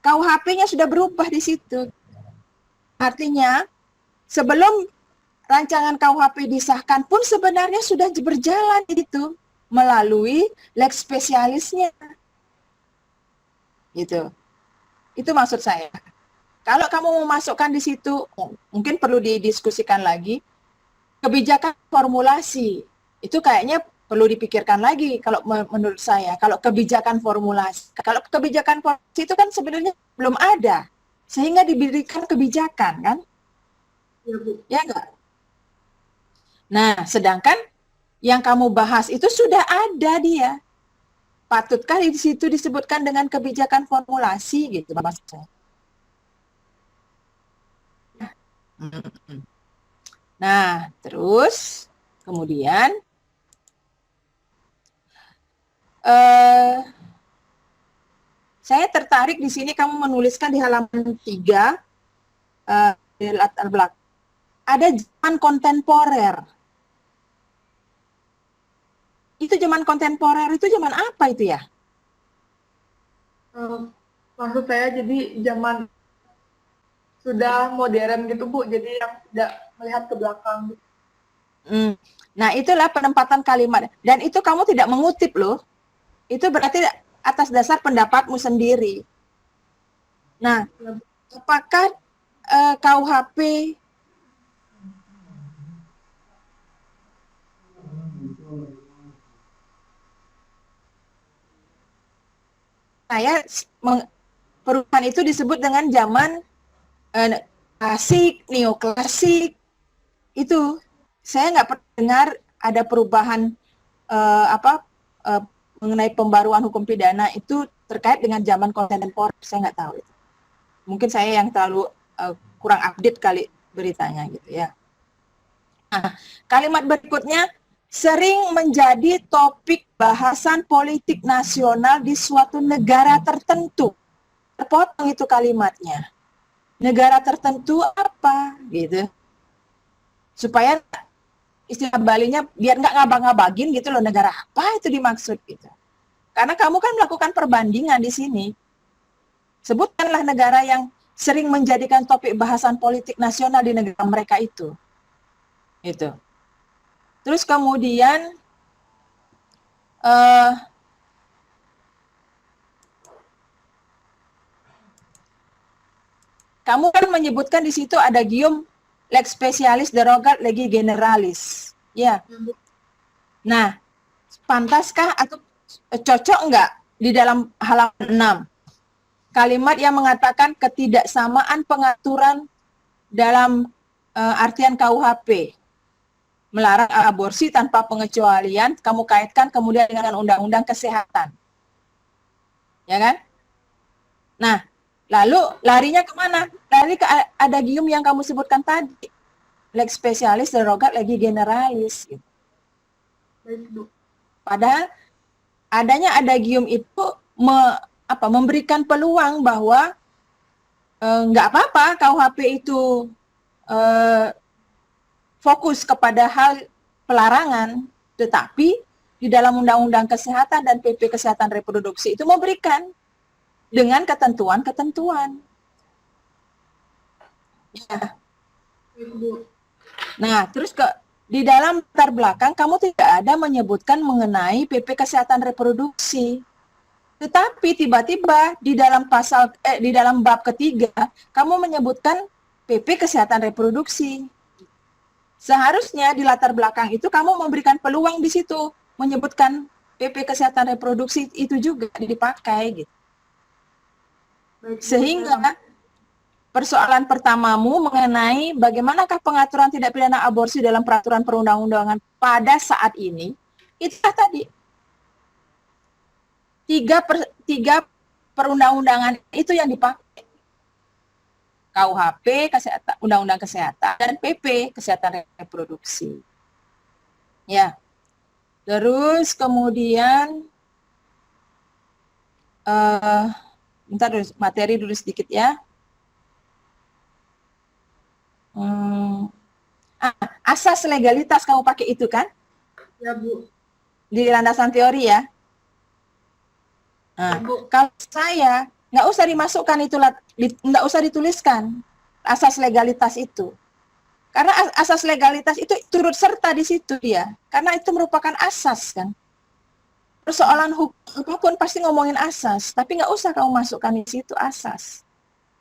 KUHP-nya sudah berubah di situ. Artinya sebelum rancangan KUHP disahkan pun sebenarnya sudah berjalan itu melalui lex spesialisnya. Gitu. Itu maksud saya. Kalau kamu memasukkan di situ, mungkin perlu didiskusikan lagi, kebijakan formulasi. Itu kayaknya perlu dipikirkan lagi kalau menurut saya. Kalau kebijakan formulasi. Kalau kebijakan formulasi itu kan sebenarnya belum ada. Sehingga diberikan kebijakan, kan? Ya, Bu. Ya enggak? Nah, sedangkan yang kamu bahas itu sudah ada dia. Patutkah di situ disebutkan dengan kebijakan formulasi gitu maksud saya. Nah, terus kemudian saya tertarik di sini kamu menuliskan di halaman 3 di latar belakang ada zaman kontemporer. Itu zaman kontemporer itu zaman apa itu ya? Maksud saya jadi zaman sudah modern gitu Bu, jadi yang tidak melihat ke belakang. Nah, itulah penempatan kalimat. Dan itu kamu tidak mengutip loh. Itu berarti atas dasar pendapatmu sendiri. Nah, apakah KUHP saya perubahan itu disebut dengan zaman klasik, neoklasik. Itu saya nggak pernah dengar ada perubahan mengenai pembaruan hukum pidana itu terkait dengan zaman kontemporer. Saya nggak tahu itu. Mungkin saya yang terlalu kurang update kali beritanya gitu ya. Nah, kalimat berikutnya sering menjadi topik bahasan politik nasional di suatu negara tertentu. Terpotong itu kalimatnya. Negara tertentu apa gitu. Supaya istilah Balinya biar nggak ngabang-ngabagin gitu loh, negara apa itu dimaksud gitu. Karena kamu kan melakukan perbandingan di sini. Sebutkanlah negara yang sering menjadikan topik bahasan politik nasional di negara mereka itu. Itu. Terus kemudian kamu kan menyebutkan di situ ada gium lex specialis derogat legi generalis. Ya. Nah, pantaskah atau cocok enggak di dalam halaman 6? Kalimat yang mengatakan ketidaksamaan pengaturan dalam artian KUHP. Melarang aborsi tanpa pengecualian, kamu kaitkan kemudian dengan undang-undang kesehatan. Ya kan? Nah, lalu larinya kemana? Lari ke adagium yang kamu sebutkan tadi. Lex specialis derogat legi generalis. Gitu. Padahal adanya adagium itu memberikan peluang bahwa nggak apa-apa KUHP itu fokus kepada hal pelarangan, tetapi di dalam Undang-Undang Kesehatan dan PP Kesehatan Reproduksi itu memberikan dengan ketentuan-ketentuan. Ya. Nah, terus di dalam latar belakang kamu tidak ada menyebutkan mengenai PP Kesehatan Reproduksi. Tetapi tiba-tiba di dalam di dalam bab ketiga kamu menyebutkan PP Kesehatan Reproduksi. Seharusnya di latar belakang itu kamu memberikan peluang di situ menyebutkan PP Kesehatan Reproduksi itu juga dipakai gitu. Sehingga persoalan pertamamu mengenai bagaimanakah pengaturan tindak pidana aborsi dalam peraturan perundang-undangan pada saat ini, itulah tadi. Tiga perundang-undangan itu yang dipakai. KUHP, Undang-Undang Kesehatan, dan PP Kesehatan Reproduksi. Ya. Terus kemudian bentar dulu, materi dulu sedikit ya. Asas legalitas kamu pakai itu kan? Ya, Bu. Di landasan teori ya. Nah, kalau saya nggak usah dimasukkan itu, nggak usah dituliskan asas legalitas itu. Karena asas legalitas itu turut serta di situ dia. Karena itu merupakan asas kan. Persoalan hukum apapun pasti ngomongin asas, tapi nggak usah kamu masukkan di situ asas.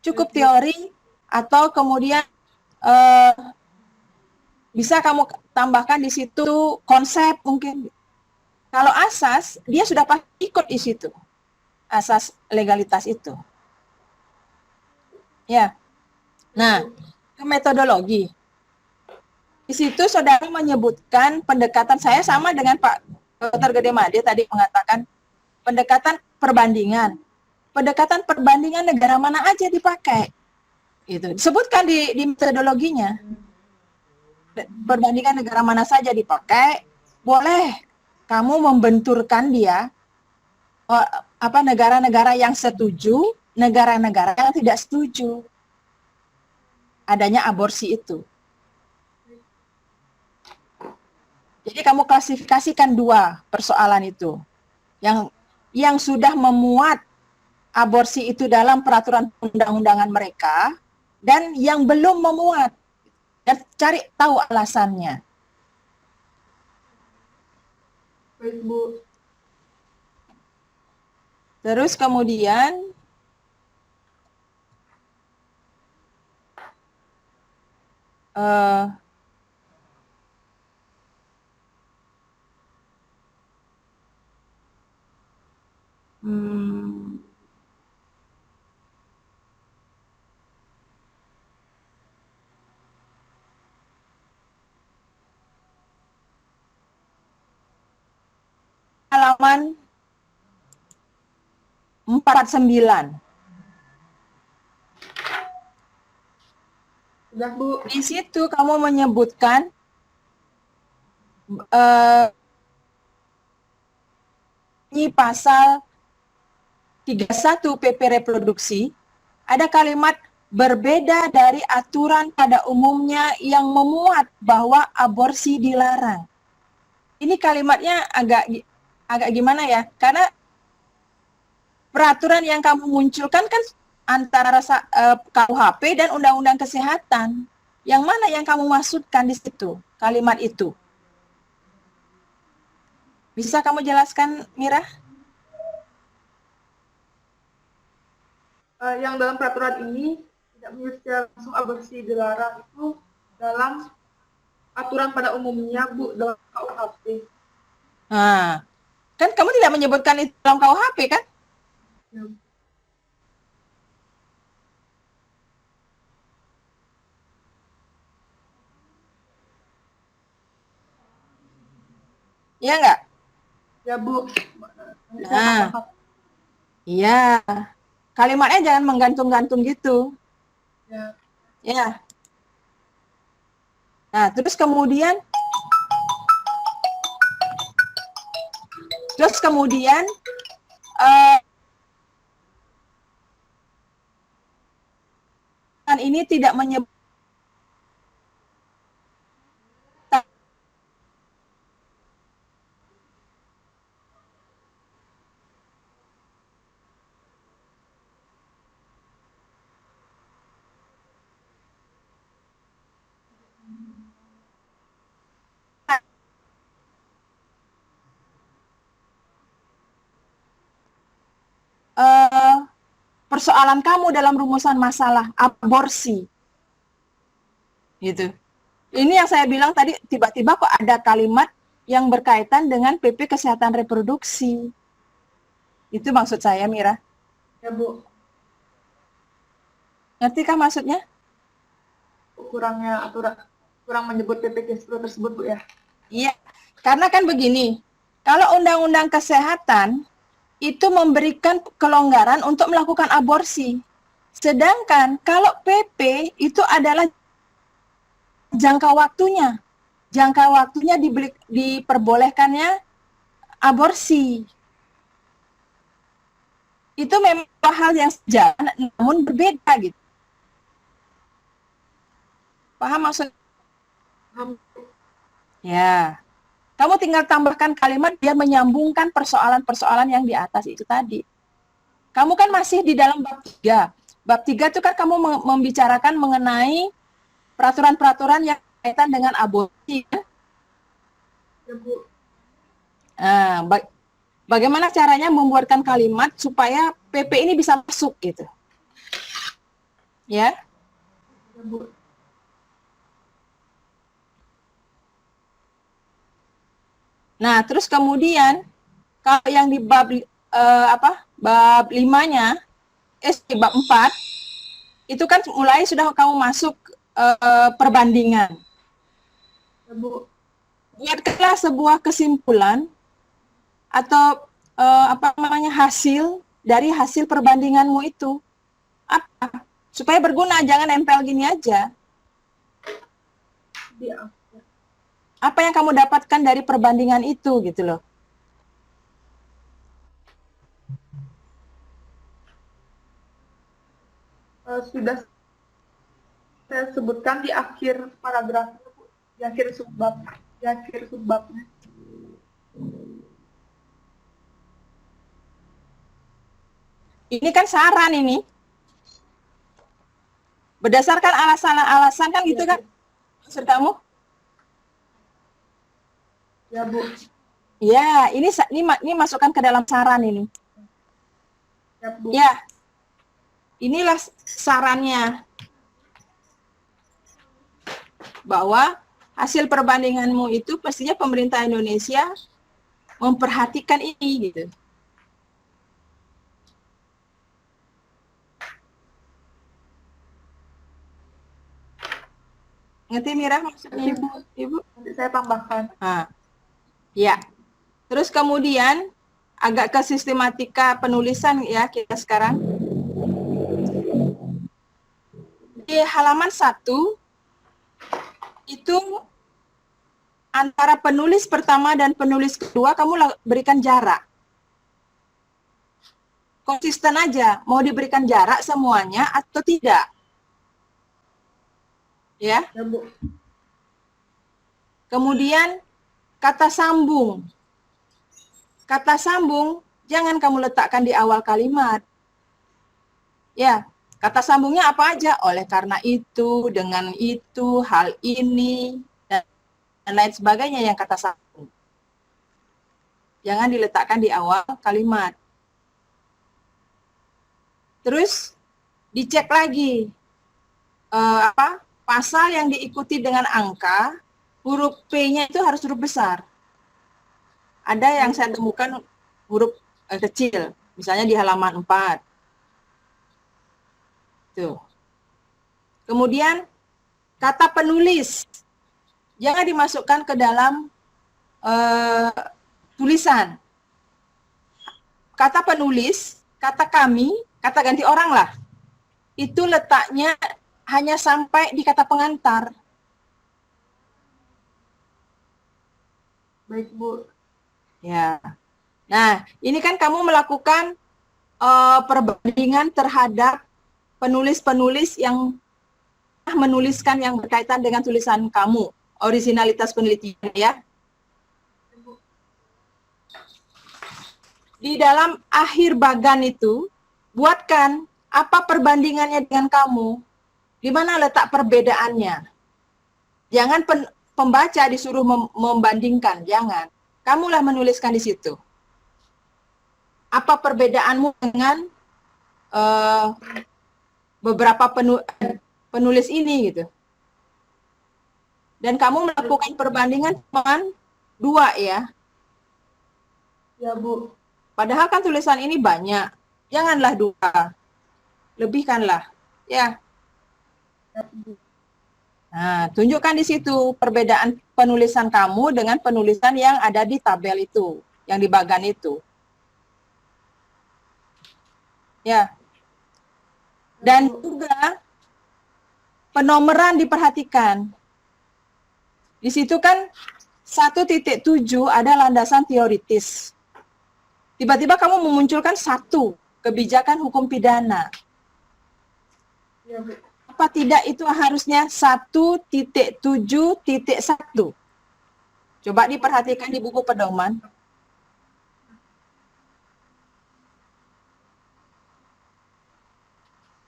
Cukup teori atau kemudian bisa kamu tambahkan di situ konsep mungkin. Kalau asas, dia sudah pasti ikut di situ. Asas legalitas itu. Ya. Nah, ke metodologi. Di situ saudara menyebutkan pendekatan saya sama dengan Pak Dr. Gede Made tadi mengatakan pendekatan perbandingan. Pendekatan perbandingan negara mana aja dipakai. Itu disebutkan di metodologinya. Perbandingan negara mana saja dipakai, boleh kamu membenturkan dia negara-negara yang setuju, negara-negara yang tidak setuju adanya aborsi itu. Jadi kamu klasifikasikan dua persoalan itu. Yang sudah memuat aborsi itu dalam peraturan undang-undangan mereka dan yang belum memuat. Dan cari tahu alasannya. Baik, Bu. Terus kemudian halaman 49. Sudah, Bu. Di situ kamu menyebutkan di pasal 31 PP Reproduksi ada kalimat berbeda dari aturan pada umumnya yang memuat bahwa aborsi dilarang. Ini kalimatnya agak gimana ya? Karena peraturan yang kamu munculkan kan antara KUHP dan Undang-Undang Kesehatan. Yang mana yang kamu maksudkan di situ, kalimat itu? Bisa kamu jelaskan, Mira? Yang dalam peraturan ini tidak menyebutkan langsung aborsi dilarang itu dalam aturan pada umumnya, Bu, dalam KUHP. Nah, kan kamu tidak menyebutkan itu dalam KUHP kan? Ya. Iya enggak? Ya, Bu. Nah, iya. Kalimatnya jangan menggantung-gantung gitu. Ya. Ya. Nah, terus kemudian ini tidak menyebut persoalan kamu dalam rumusan masalah aborsi. Gitu. Ini yang saya bilang tadi, tiba-tiba kok ada kalimat yang berkaitan dengan PP Kesehatan Reproduksi. Itu maksud saya, Mira. Ya, Bu. Ngerti kah maksudnya? Kurangnya aturan, kurang menyebut PPKS tersebut, Bu, ya. Iya, karena kan begini, kalau Undang-Undang Kesehatan itu memberikan kelonggaran untuk melakukan aborsi. Sedangkan kalau PP itu adalah jangka waktunya. Jangka waktunya diperbolehkannya aborsi. Itu memang hal yang sejalan namun berbeda gitu. Paham maksud? Ya. Kamu tinggal tambahkan kalimat biar menyambungkan persoalan-persoalan yang di atas itu tadi. Kamu kan masih di dalam bab 3. Bab 3 itu kan kamu membicarakan mengenai peraturan-peraturan yang kaitan dengan aborsi. Ya, Bu. Nah, bagaimana caranya membuatkan kalimat supaya PP ini bisa masuk gitu. Ya. Ya, Bu. Nah, terus kemudian kalau yang di bab bab 5-nya, bab 4 itu kan mulai sudah kamu masuk perbandingan. Ya, Bu. Buatkanlah sebuah kesimpulan atau hasil dari hasil perbandinganmu itu. Apa? Supaya berguna, jangan nempel gini aja. Dia. Apa yang kamu dapatkan dari perbandingan itu gitu loh. Sudah saya sebutkan di akhir paragraf, di akhir subbabnya. Ini kan saran ini. Berdasarkan alasan-alasan kan gitu kan maksud kamu? Ya, Bu. Ya, ini masukkan ke dalam saran ini. Ya, Bu. Ya, inilah sarannya. Bahwa hasil perbandinganmu itu pastinya pemerintah Indonesia memperhatikan ini gitu. Ngerti Mira maksudnya Ibu? Nanti saya tambahkan. Nah, ya. Terus kemudian agak ke sistematika penulisan ya kita sekarang. Di halaman 1 itu antara penulis pertama dan penulis kedua kamu berikan jarak. Konsisten aja, mau diberikan jarak semuanya atau tidak. Ya. Ya, Bu. Kemudian kata sambung. Kata sambung jangan kamu letakkan di awal kalimat. Ya, kata sambungnya apa aja? Oleh karena itu, dengan itu, hal ini, dan lain sebagainya yang kata sambung. Jangan diletakkan di awal kalimat. Terus dicek lagi pasal yang diikuti dengan angka, huruf P-nya itu harus huruf besar. Ada yang saya temukan huruf kecil, misalnya di halaman 4. Tuh. Kemudian kata penulis jangan dimasukkan ke dalam tulisan. Kata penulis, kata kami, kata ganti orang lah. Itu letaknya hanya sampai di kata pengantar. Baik, Bu. Ya. Nah, ini kan kamu melakukan perbandingan terhadap penulis-penulis yang menuliskan yang berkaitan dengan tulisan kamu, originalitas penelitian ya. Di dalam akhir bagan itu, buatkan apa perbandingannya dengan kamu. Di mana letak perbedaannya? Jangan pembaca disuruh membandingkan, jangan. Kamulah menuliskan di situ. Apa perbedaanmu dengan beberapa penulis ini gitu. Dan kamu melakukan perbandingan cuma 2 ya. Ya, Bu. Padahal kan tulisan ini banyak. Janganlah 2. Lebihkanlah. Ya. Ya, Bu. Nah, tunjukkan di situ perbedaan penulisan kamu dengan penulisan yang ada di tabel itu, yang di bagan itu. Ya. Dan juga penomoran diperhatikan. Di situ kan 1.7 ada landasan teoritis. Tiba-tiba kamu memunculkan 1 kebijakan hukum pidana. Ya, Bu. Apa tidak itu harusnya 1.7.1? Coba diperhatikan di buku pedoman.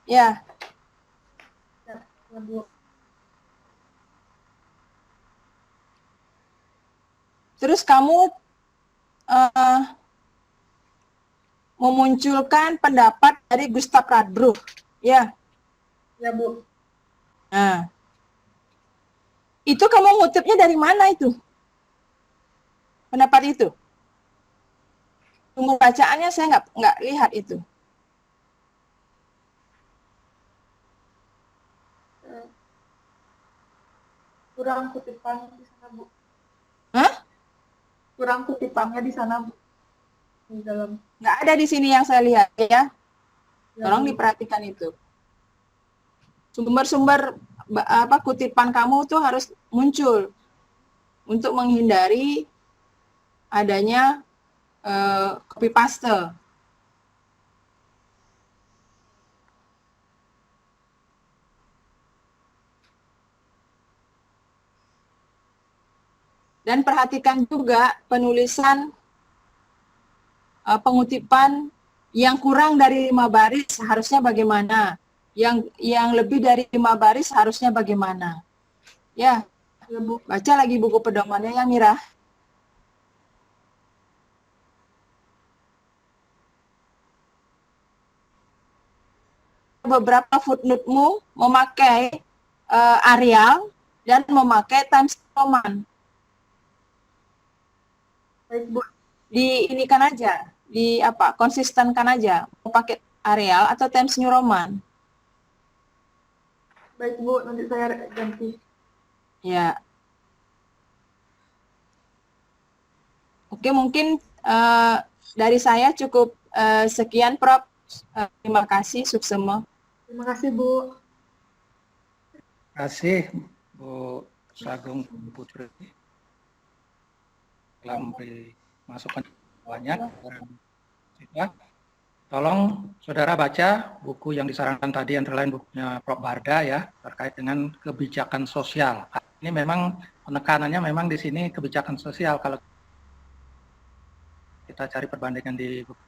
Ya. Ya, Bu. terus kamu memunculkan pendapat dari Gustav Radbruch, ya. Ya, Bu. Nah, itu kamu ngutipnya dari mana itu? Pendapat itu? Sumber bacaannya saya nggak lihat itu. Kurang kutipannya di sana, Bu. Hah? Kurang kutipannya di sana, Bu. Di dalam. Nggak ada di sini yang saya lihat, ya. Ya, Tolong Bu. diperhatikan itu. Sumber-sumber kutipan kamu tuh harus muncul untuk menghindari adanya copy paste. Dan perhatikan juga penulisan pengutipan yang kurang dari 5 baris harusnya bagaimana, yang lebih dari 5 baris harusnya bagaimana. Ya, Ya, Bu. baca lagi buku pedomannya ya, Mira. Beberapa footnote-mu memakai Arial dan memakai Times Roman. Baik, Bu. Diinikan aja, konsistenkan aja, mau pakai Arial atau Times New Roman. Baik, Bu. Nanti saya ganti. Ya. Oke, mungkin dari saya cukup sekian, Prof. Terima kasih, suksema. Terima kasih, Bu. Terima kasih Bu Sagung Putri telah memberi masukan banyak. Tolong saudara baca buku yang disarankan tadi, antara lain bukunya Prof. Barda ya, terkait dengan kebijakan sosial. Ini memang penekanannya memang di sini kebijakan sosial. Kalau kita cari perbandingan di buku,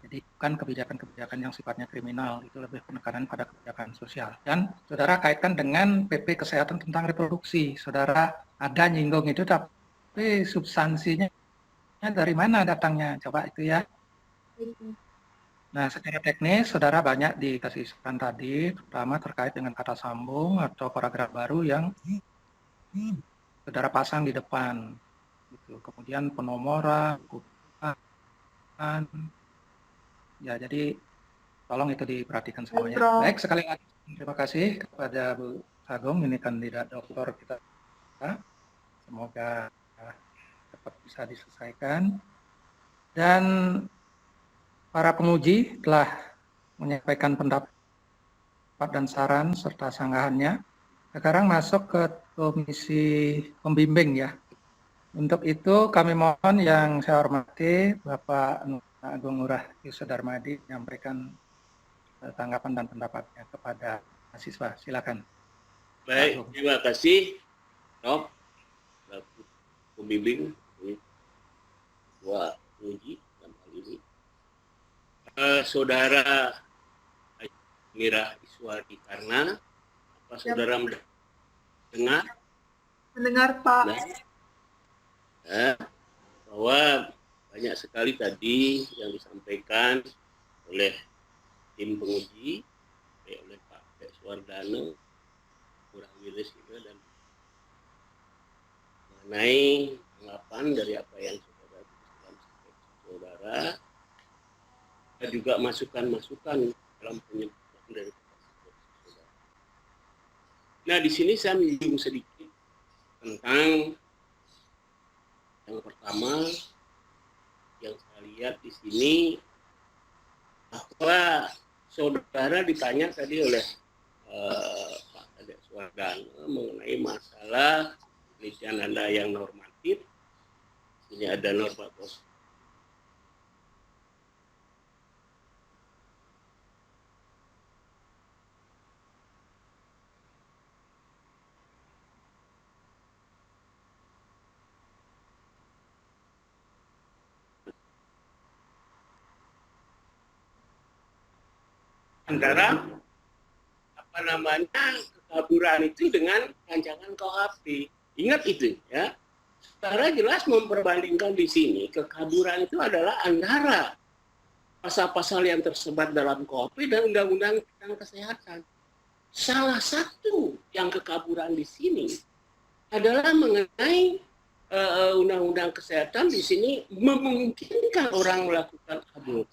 jadi bukan kebijakan-kebijakan yang sifatnya kriminal, itu lebih penekanan pada kebijakan sosial. Dan saudara kaitkan dengan PP Kesehatan tentang reproduksi. Saudara ada nyinggung itu, tapi substansinya dari mana datangnya? Coba itu ya. Nah, secara teknis, saudara banyak dikasih saran tadi, terutama terkait dengan kata sambung atau paragraf baru yang saudara pasang di depan. Gitu. Kemudian penomoran, ya, jadi tolong itu diperhatikan semuanya. Baik, sekali lagi terima kasih kepada Bu Sagung, ini kandidat doktor kita. Semoga cepat bisa diselesaikan. Dan para penguji telah menyampaikan pendapat dan saran serta sanggahannya. Sekarang masuk ke komisi pembimbing ya. Untuk itu kami mohon yang saya hormati Bapak Agung Ngurah Yuswodarmadi menyampaikan tanggapan dan pendapatnya kepada mahasiswa. Silakan. Baik, terima kasih Prof. Pembimbing Ketua Penguji dalam hal ini. Saudara Mira Iswari Karna, apa saudara mendengar? Mendengar, Pak. Nah, bahwa banyak sekali tadi yang disampaikan oleh tim penguji, oleh Pak Suwardana, Kurang Wilis juga, dan mengenai tanggapan dari apa yang saudara dan juga masukan-masukan dalam penyebutan dari saudara. Nah, di sini saya menyinggung sedikit tentang yang pertama yang saya lihat di sini, bahwa saudara ditanya tadi oleh Pak Kadek Suwardana mengenai masalah penelitian Anda yang normatif. Ini ada norma positif. Antara kekaburan itu dengan rancangan KUHP. Ingat itu ya. Saudara jelas memperbandingkan di sini kekaburan itu adalah antara pasal-pasal yang tersebar dalam KUHP dan Undang-Undang tentang Kesehatan. Salah satu yang kekaburan di sini adalah mengenai Undang-Undang Kesehatan di sini memungkinkan orang melakukan aborsi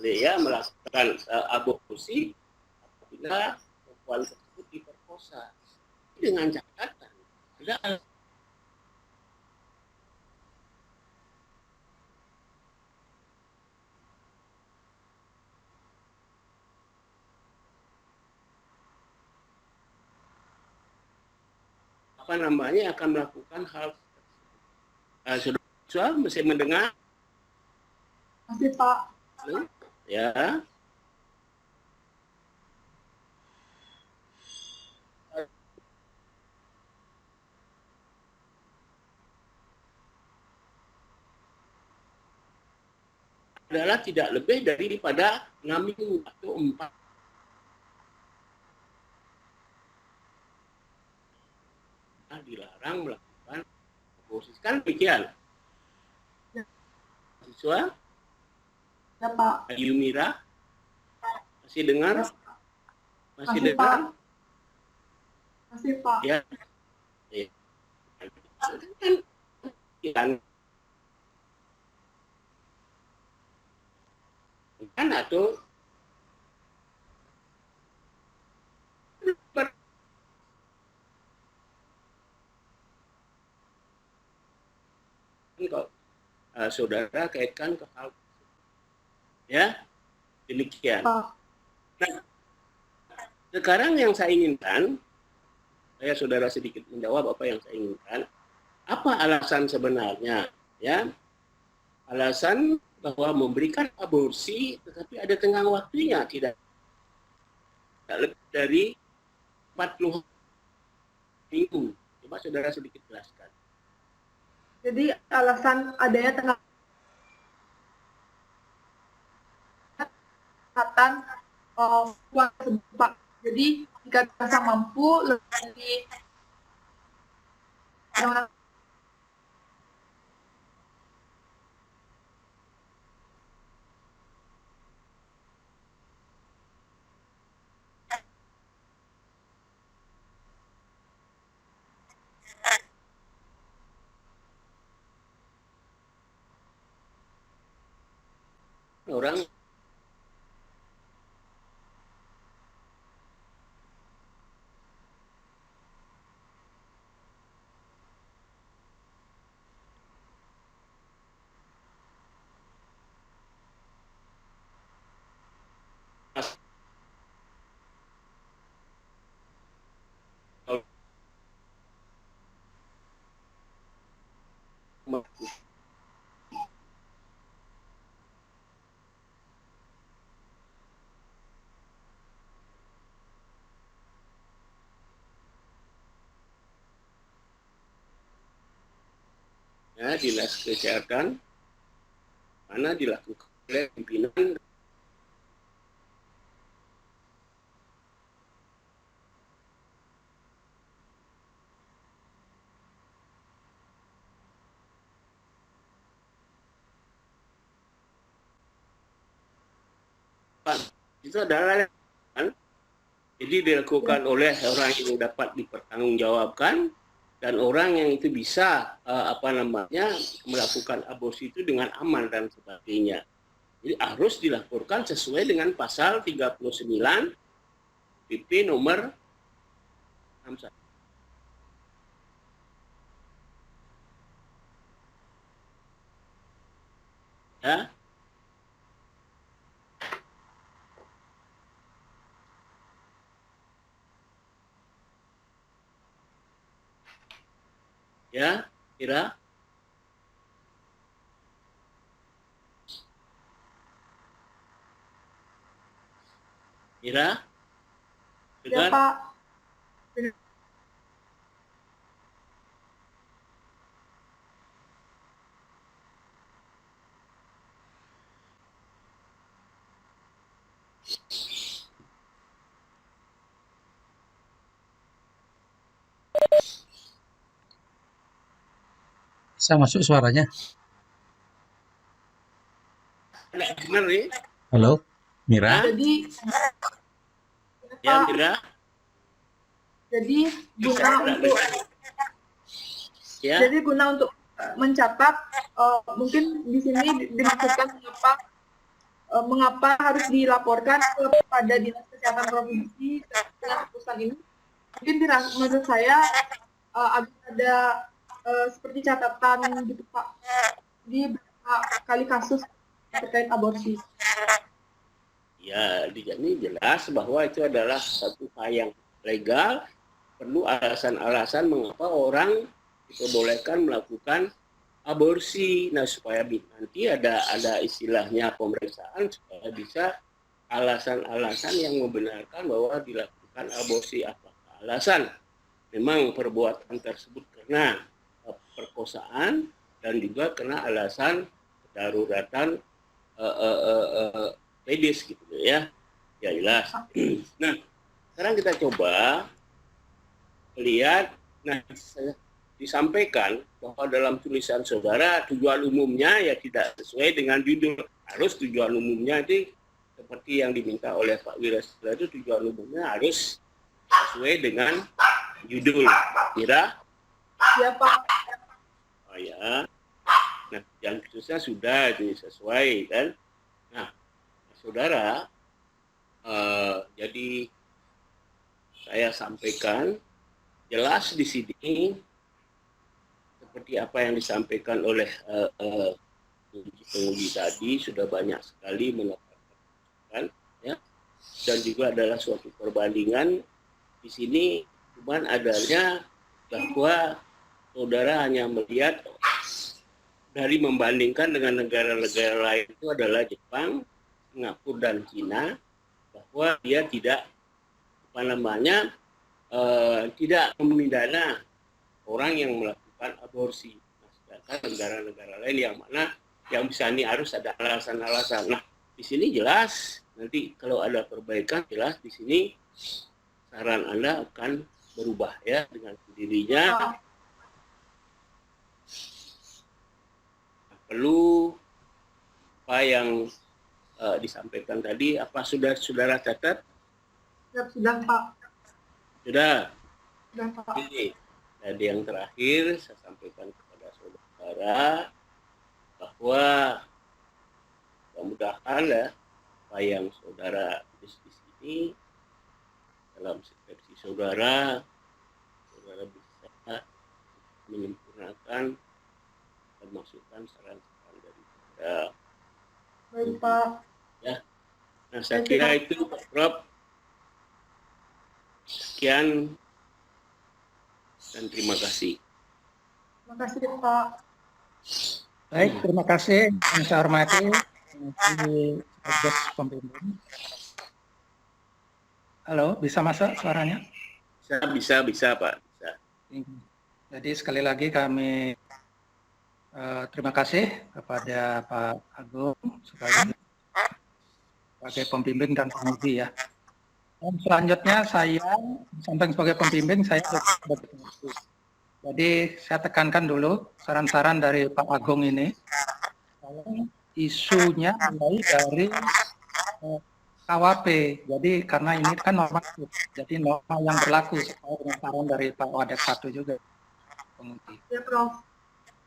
ya, melakukan aborsi apabila perempuan tersebut diperkosa, dengan catatan ada apa namanya akan melakukan hal tersebut. Saudara mesti mendengar Masih Pak. ya. Adalah tidak lebih daripada 6 minggu atau 4. Dilarang melakukan aborsi. Kan demikian. Ya. Siswa? Ya Pak. Ayu Mira? Masih dengar? Masih Masih dengar? Pak. Masih Pak. Ya. Kan atau kalau saudara kaitkan ke hal ya demikian. Pak. Nah, sekarang yang saya inginkan, saya saudara sedikit menjawab apa yang saya inginkan. Apa alasan sebenarnya? Ya, alasan bahwa memberikan aborsi tetapi ada tenggang waktunya tidak lebih dari 40 minggu. Coba saudara sedikit jelaskan. Jadi alasan adanya tengah kesehatan uang tersebut Pak. Jadi jika dirasa mampu lebih Orang ya, dinas kesehatan mana dilakukan oleh pimpinan itu adalah kan? Jadi dilakukan oleh orang yang dapat dipertanggungjawabkan dan orang yang itu bisa melakukan aborsi itu dengan aman dan sebagainya. Jadi harus dilaporkan sesuai dengan pasal 39 PP nomor 61. Ya. Ya, kira Ya Dengar? Pak. Bisa masuk suaranya? Nggak dengar nih? Halo, Mira? Hah? Jadi Ya, Pak, Mira? jadi Bisa guna nggak untuk dengar? Ya, jadi guna untuk mencatat mungkin di sini dimaksudkan mengapa harus dilaporkan kepada Dinas Kesehatan Provinsi dengan keputusan ini. Mungkin menurut saya agar ada seperti catatan gitu Pak di beberapa kali kasus terkait aborsi. ya, di sini jelas bahwa itu adalah satu hal yang legal, perlu alasan-alasan mengapa orang diperbolehkan melakukan aborsi. Nah, supaya nanti ada istilahnya pemeriksaan supaya bisa alasan-alasan yang membenarkan bahwa dilakukan aborsi. Apakah alasan memang perbuatan tersebut karena perkosaan dan juga karena alasan kedaruratan medis gitu ya. Ya jelas. Nah, sekarang kita coba lihat. Nah, disampaikan bahwa dalam tulisan saudara tujuan umumnya ya tidak sesuai dengan judul. Harus tujuan umumnya itu seperti yang diminta oleh Pak Wirastra, itu tujuan umumnya harus sesuai dengan judul. Kira? Ya Pak. Oh ya. Nah, yang khususnya sudah sesuai kan. Nah, saudara, jadi saya sampaikan jelas di sini seperti apa yang disampaikan oleh penguji tadi sudah banyak sekali menetapkan ya, dan juga adalah suatu perbandingan di sini cuman adanya bahwa saudara hanya melihat dari membandingkan dengan negara-negara lain itu adalah Jepang, Singapura dan Cina, bahwa dia tidak apa namanya tidak memidana orang yang melakukan aborsi. Nah, sedangkan negara-negara lain yang mana yang bisa ini harus ada alasan-alasan. Nah, di sini jelas nanti kalau ada perbaikan jelas di sini saran Anda akan berubah ya dengan sendirinya. Perlu apa yang disampaikan tadi, apa sudah saudara catat? Sudah Pak. Sudah. Sudah Pak. Ini dan yang terakhir saya sampaikan kepada saudara bahwa mudah-mudahan ya apa yang saudara tulis di sini dalam skripsi saudara bisa menyempurnakan dan masukkan saran-saran dari saudara. Baik Pak. Ya, nah saya kira itu Pak Prof. Sekian dan terima kasih. Terima kasih Pak. Baik, terima kasih yang saya hormati pembimbing. Halo, bisa masuk suaranya? Bisa Pak. Bisa. Jadi sekali lagi kami terima kasih kepada Pak Agung sebagai pembimbing dan penguji ya. Dan selanjutnya saya sampaikan sebagai pembimbing saya sebagai penguji. Jadi saya tekankan dulu saran-saran dari Pak Agung ini. Isunya mulai dari KWP. Jadi karena ini kan normatif, jadi norma yang berlaku sesuai dengan saran dari Pak Wadak 1 juga. Penguji. Ya Prof.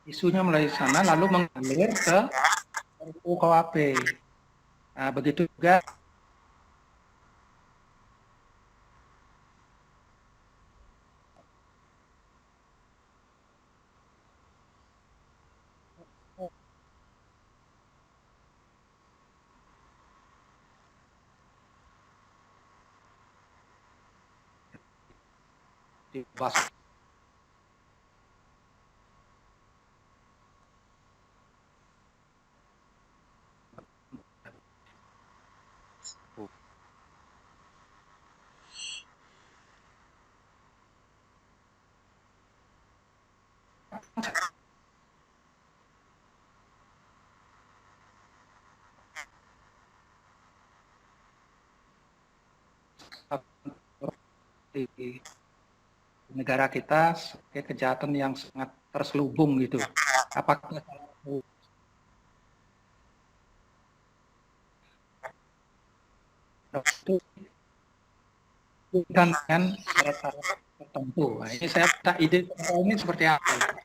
Isunya mulai sana lalu mengalir ke RUU KWP. Nah, begitu juga dibahas. di negara kita sebagai kejahatan yang sangat terselubung gitu. Apakah itu dengan syarat-syarat tertentu? Nah, ini saya minta ide ini seperti apa?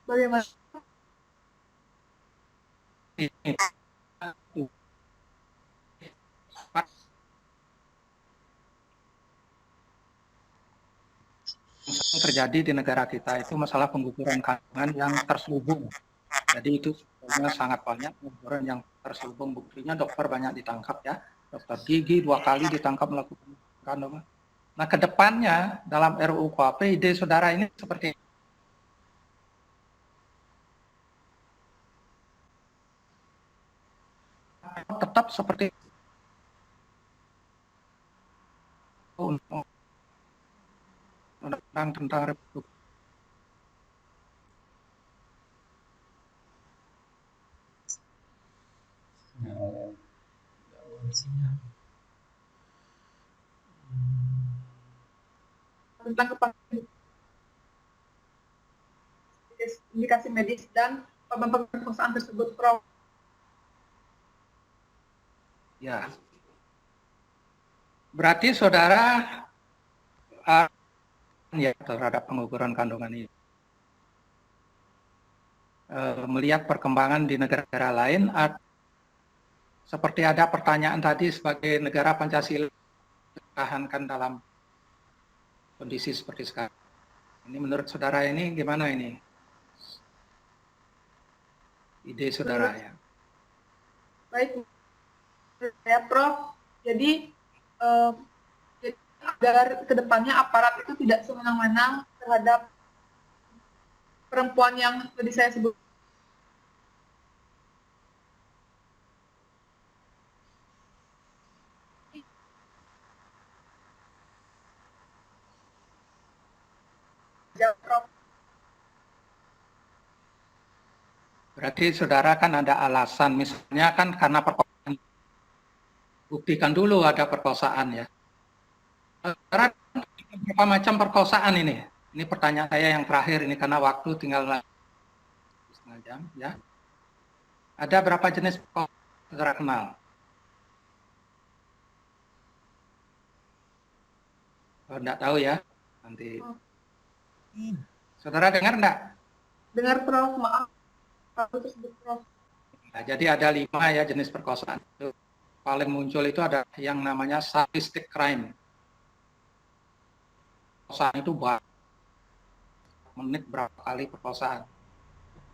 Bagaimana? Ini yang terjadi di negara kita itu masalah pengguguran kandungan yang terselubung. Jadi itu sebenarnya sangat banyak pengguguran yang terselubung. Buktinya dokter banyak ditangkap ya. Dokter gigi 2 kali ditangkap melakukan kandungan. Nah, kedepannya dalam RUU KUHP ide saudara ini seperti tetap seperti undang-undang tentang reproduksi. Tentang indikasi medis dan pemerkosaan tersebut, Prof. Ya. Berarti saudara ya terhadap pengguguran kandungan ini. Melihat perkembangan di negara lain, seperti ada pertanyaan tadi sebagai negara Pancasila tahankan dalam kondisi seperti sekarang. Ini menurut saudara ini gimana ini? Ide saudara ya. Baik, ya Prof. Jadi agar kedepannya aparat itu tidak semena-mena terhadap perempuan yang tadi saya sebut. Ya, Prof. Berarti saudara kan ada alasan, misalnya kan karena perkosaan. Buktikan dulu ada perkosaan ya. Saudara, berapa macam perkosaan ini? Ini pertanyaan saya yang terakhir ini karena waktu tinggal setengah jam ya. Ada berapa jenis perkosaan saudara kenal? Oh, enggak tahu ya, nanti. Saudara dengar enggak? Dengar, Prof. Maaf. Tersebut, Prof. Nah, jadi ada 5 ya jenis perkosaan. Itu paling muncul itu ada yang namanya sadistic crime. Perkosaan itu menit berapa kali perkosaan.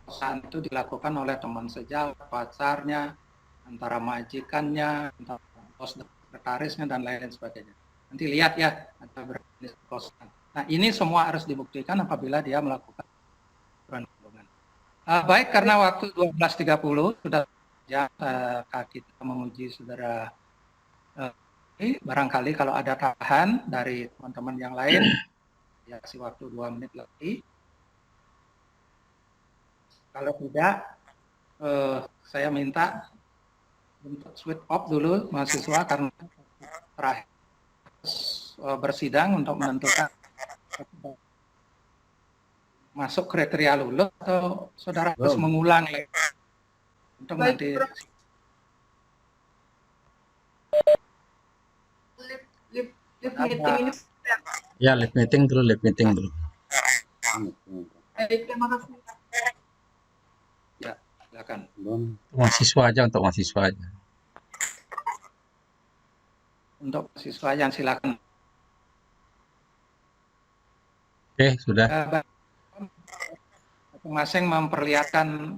Perkosaan itu dilakukan oleh teman sejawat, pacarnya, antara majikannya, antara bos sekretarisnya dan lain sebagainya. Nanti lihat ya ada berapa jenis perkosaan. Nah, ini semua harus dibuktikan apabila dia melakukan perundungan. Baik, karena waktu 12.30 sudah ya kita memuji saudara. Barangkali kalau ada tambahan dari teman-teman yang lain, ya kasih waktu 2 menit lagi. Kalau tidak, saya minta untuk switch off dulu mahasiswa karena terakhir bersidang untuk menentukan masuk kriteria lulus atau saudara harus mengulang lagi untuk Baik, nanti. Prof. Live meeting ini. Ya, live meeting dulu. Baik, terima kasih. Ya, silakan. Untuk mahasiswa aja. Untuk siswa yang silakan. Oke, sudah. Masing-masing memperlihatkan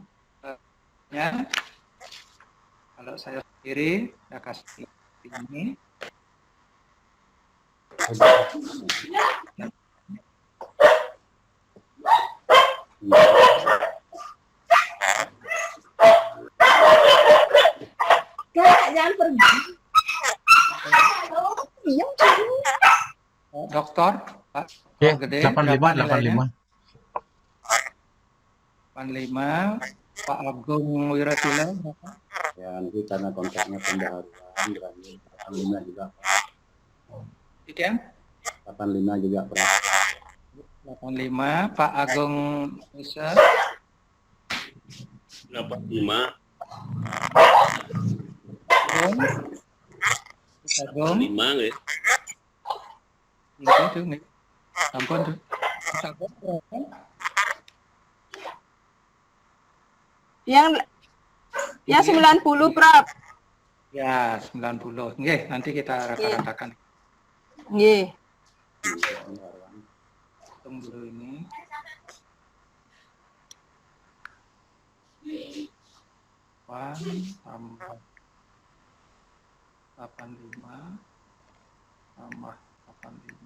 ya. Kalau saya sendiri saya kasih ini. Kak, jangan pergi. Diam, Dokter, Pak. Oke, Gede, 85. 85, Pak Agung Wiratila. Ya nanti karena kontraknya pembaharuan berani 85 juga. Sekian. 85 juga Prof. 85, Pak Agung bisa. 85, Agung, 5 nggih. ini tuh nih. Sampun tuh. Agung berapa? Yang 90, Prof. Ya, 90. Nggih, nanti kita rata-ratakan. Nggih. Hitung dulu ini. Tambah 85 tambah 85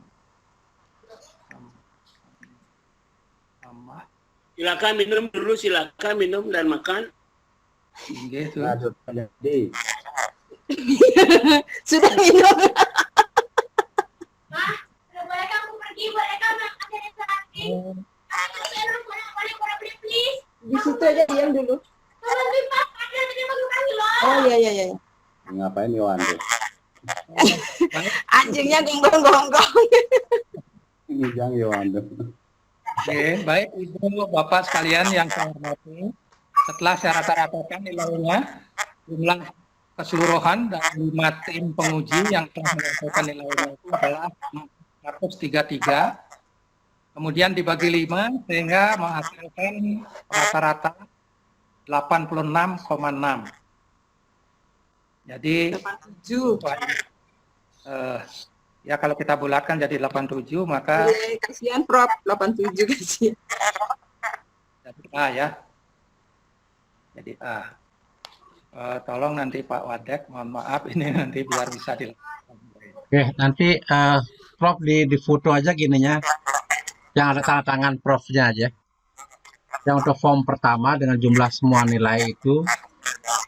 tambah Silakan minum dulu, silakan minum dan makan. nggih tuh. Lanjut jadi. Sudah minum. Boleh kamu pergi, boleh kamu ada yang sakit. Boleh please. Di situ aja diam dulu. Tolong di Pak, ada yang mau kami loh. Oh iya. Ngapain Yohando? Anjingnya gonggong-gonggong. Ini jangan Yohando. Oke, baik Ibu Bapak sekalian yang saya hormati. Setelah saya rata-ratakan nilainya, jumlah keseluruhan dari 5 tim penguji yang telah menyampaikan nilainya itu adalah 433. Kemudian dibagi 5 sehingga menghasilkan rata-rata 86,6. Jadi 87. ya kalau kita bulatkan jadi 87 maka Kasihan Prof, 87 kasihan. jadi A ya. Jadi A. Tolong nanti Pak Wadek, mohon maaf ini nanti biar bisa dilakukan. Oke, nanti Prof di foto aja gininya, yang ada tanda tangan Profnya aja. Yang untuk form pertama dengan jumlah semua nilai itu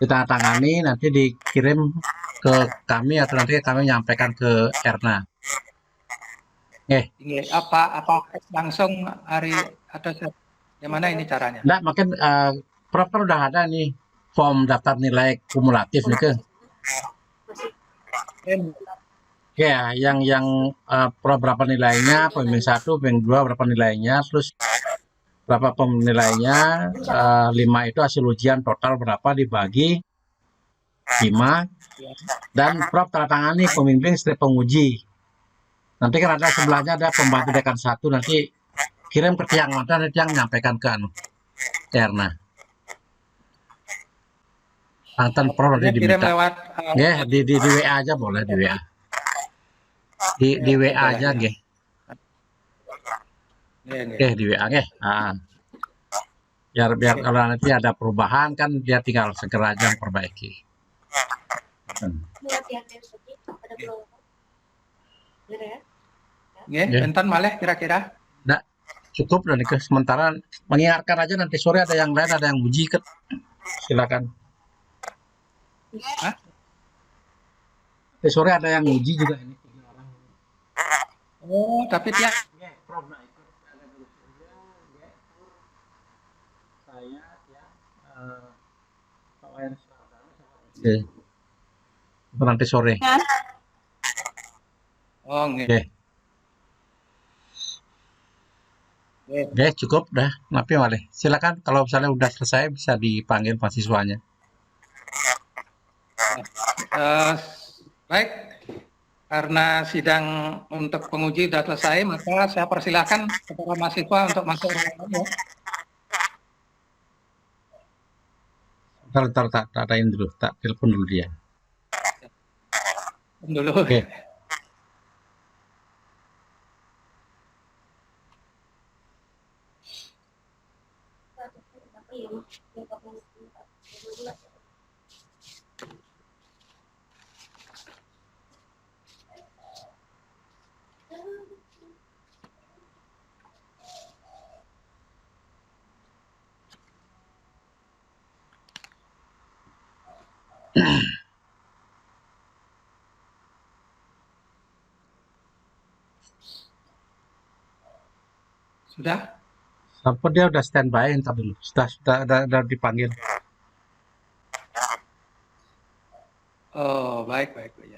kita tangani, nanti dikirim ke kami atau nanti kami menyampaikan ke Erna. Ini apa langsung hari atau yang mana ini caranya? Enggak, makin Prof kan udah ada nih form daftar nilai kumulatif nih ke. Ya, yang Prof berapa nilainya, pembimbing 1, pembimbing 2 berapa nilainya, terus berapa penilainya, 5 itu hasil ujian total berapa dibagi 5, dan Prof tanda tangani pembimbing istri penguji. Nanti kan ada sebelahnya ada pembantu dekan 1, nanti kirim ke tiang mana, nanti yang menyampaikan ke Erna. Antan Prof nanti Kirim diminta. lewat di WA aja boleh, di WA. Di WA aja nggih. Di WA nggih. Biar kalau nanti ada perubahan kan dia tinggal segera aja memperbaiki. Bentar malih kira-kira. Nggak, cukup dan ke sementara mengingatkan aja, nanti sore ada yang lain, ada yang uji ke. Silakan. Hah? Nanti sore ada yang uji juga ini. Oh, tapi dia nanti sore. Oh, nggih. Oke, cukup dah. Napi malih. Silakan kalau misalnya udah selesai bisa dipanggil mahasiswanya. Baik, karena sidang untuk penguji sudah selesai, maka saya persilahkan kepada mahasiswa untuk masuk ruangan ya. Ntar tadain dulu, tak telepon dulu dia. Dulu. Oke. Sudah? Sampai dia udah standby, entar dulu. Sudah dipanggil. Oh, baik. Ya.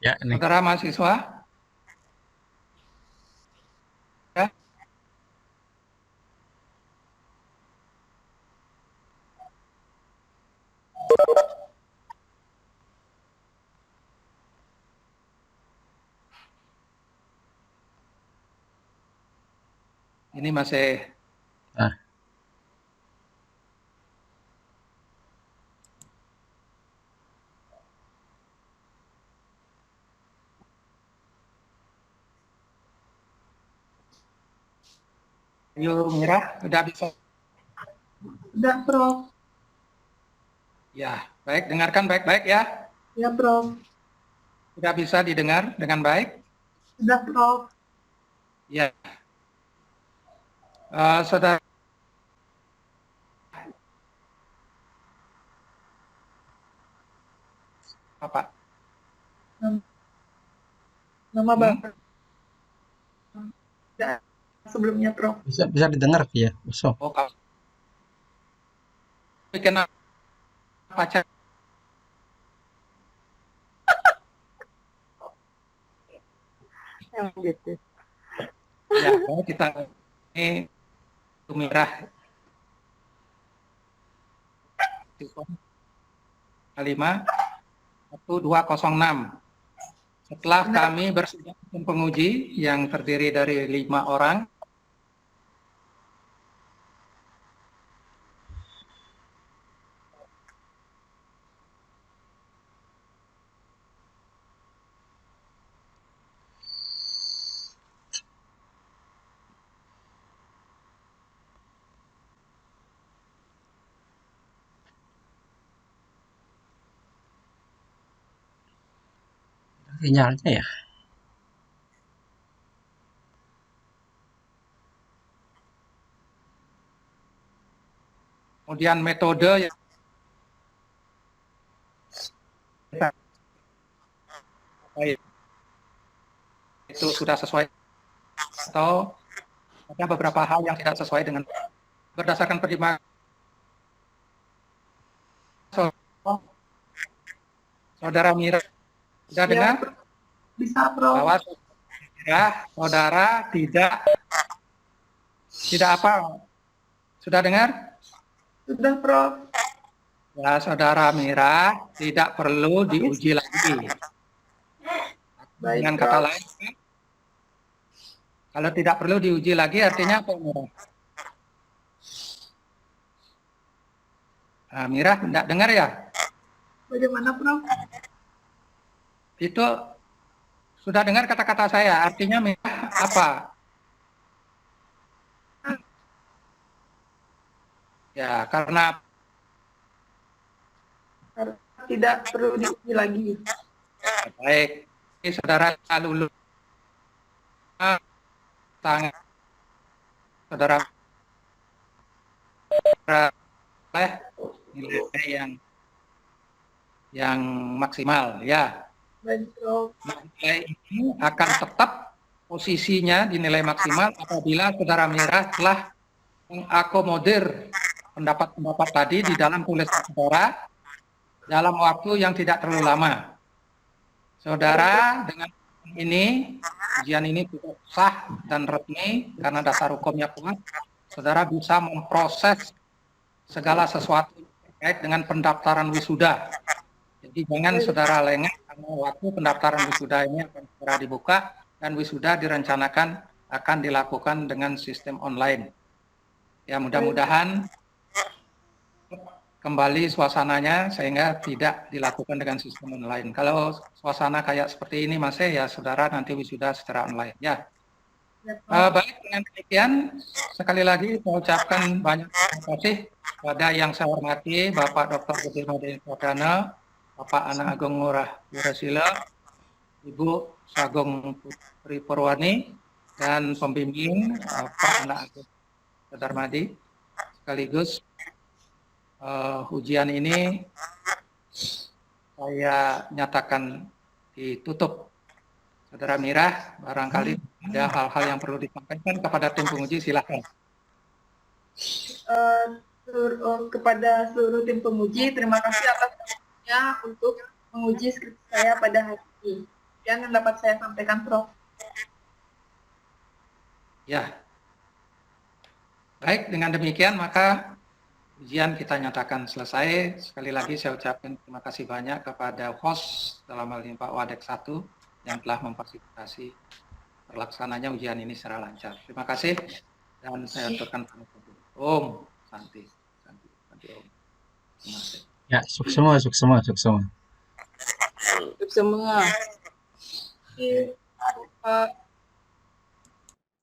Ya, ini. Saudara mahasiswa? Ya, ini masih Nah, Ayu Mira, sudah bisa? Sudah, Prof. Ya, baik, dengarkan baik-baik ya. Ya, Prof. Sudah bisa didengar dengan baik? Sudah, Prof. Ya. Saudara, Pak. Nama Hmm? Bapak sebelumnya, Prof. bisa didengar ya, so. Oh, kalau bikin pacar Yang gitu. ya, kita ini Merah 5 1206. Setelah kami bersidang tim penguji yang terdiri dari 5 orang, Sinyalnya ya. kemudian metode yang kita pakai itu sudah sesuai atau ada beberapa hal yang tidak sesuai dengan berdasarkan pertimbangan Saudara Mira sudah Ya, dengar Prof. Bisa, Prof. bahwa saudara tidak apa? Sudah dengar? Sudah, Prof. Ya, saudara Mira tidak perlu diuji lagi. Baik, Dengan Prof. kata lain, kalau tidak perlu diuji lagi artinya apa, Mira? Nah, Mira tidak dengar ya? Bagaimana, Prof? Itu sudah dengar kata-kata saya, artinya Mira apa? Ya, karena Tidak perlu diuji lagi. baik, ini saudara lulus tangan saudara oleh nilai yang maksimal ya. Baik, Prof. Nilai ini akan tetap posisinya di nilai maksimal apabila saudara Mira telah mengakomodir pendapat-pendapat tadi di dalam tulisan saudara dalam waktu yang tidak terlalu lama. Saudara dengan ini, ujian ini cukup sah dan resmi karena dasar hukumnya kuat. Saudara bisa memproses segala sesuatu terkait dengan pendaftaran wisuda. Jadi jangan saudara lengah karena waktu pendaftaran wisuda ini akan segera dibuka dan wisuda direncanakan akan dilakukan dengan sistem online. Ya, mudah-mudahan kembali suasananya sehingga tidak dilakukan dengan sistem online. Kalau suasana kayak seperti ini masih ya saudara nanti wisuda secara online ya. Baik, dengan demikian sekali lagi saya ucapkan banyak terima kasih kepada yang saya hormati Bapak Dr. Budi Madeni Pradana, Bapak Ana Agung Ngurah Wirasila, Ibu Sagong Putri Purwani, dan pembimbing Pak Ana Agung Darmadi. Sekaligus ujian ini saya nyatakan ditutup. Saudara Mira, barangkali ada hal-hal yang perlu disampaikan kepada tim penguji, silakan. Kepada seluruh tim penguji, terima kasih atas waktunya untuk menguji skripsi saya pada hari ini. Sekian yang dapat saya sampaikan, Prof. Ya, baik, dengan demikian maka ujian kita nyatakan selesai. Sekali lagi saya ucapkan terima kasih banyak kepada host dalam hal ini Pak Wadek 1 yang telah memfasilitasi terlaksananya ujian ini secara lancar. Terima kasih dan saya aturkan pamit. Om Santi, Santi, Santi Om. Terima kasih. Ya, sukses semua, sukses semua, sukses semua. Semua. Pak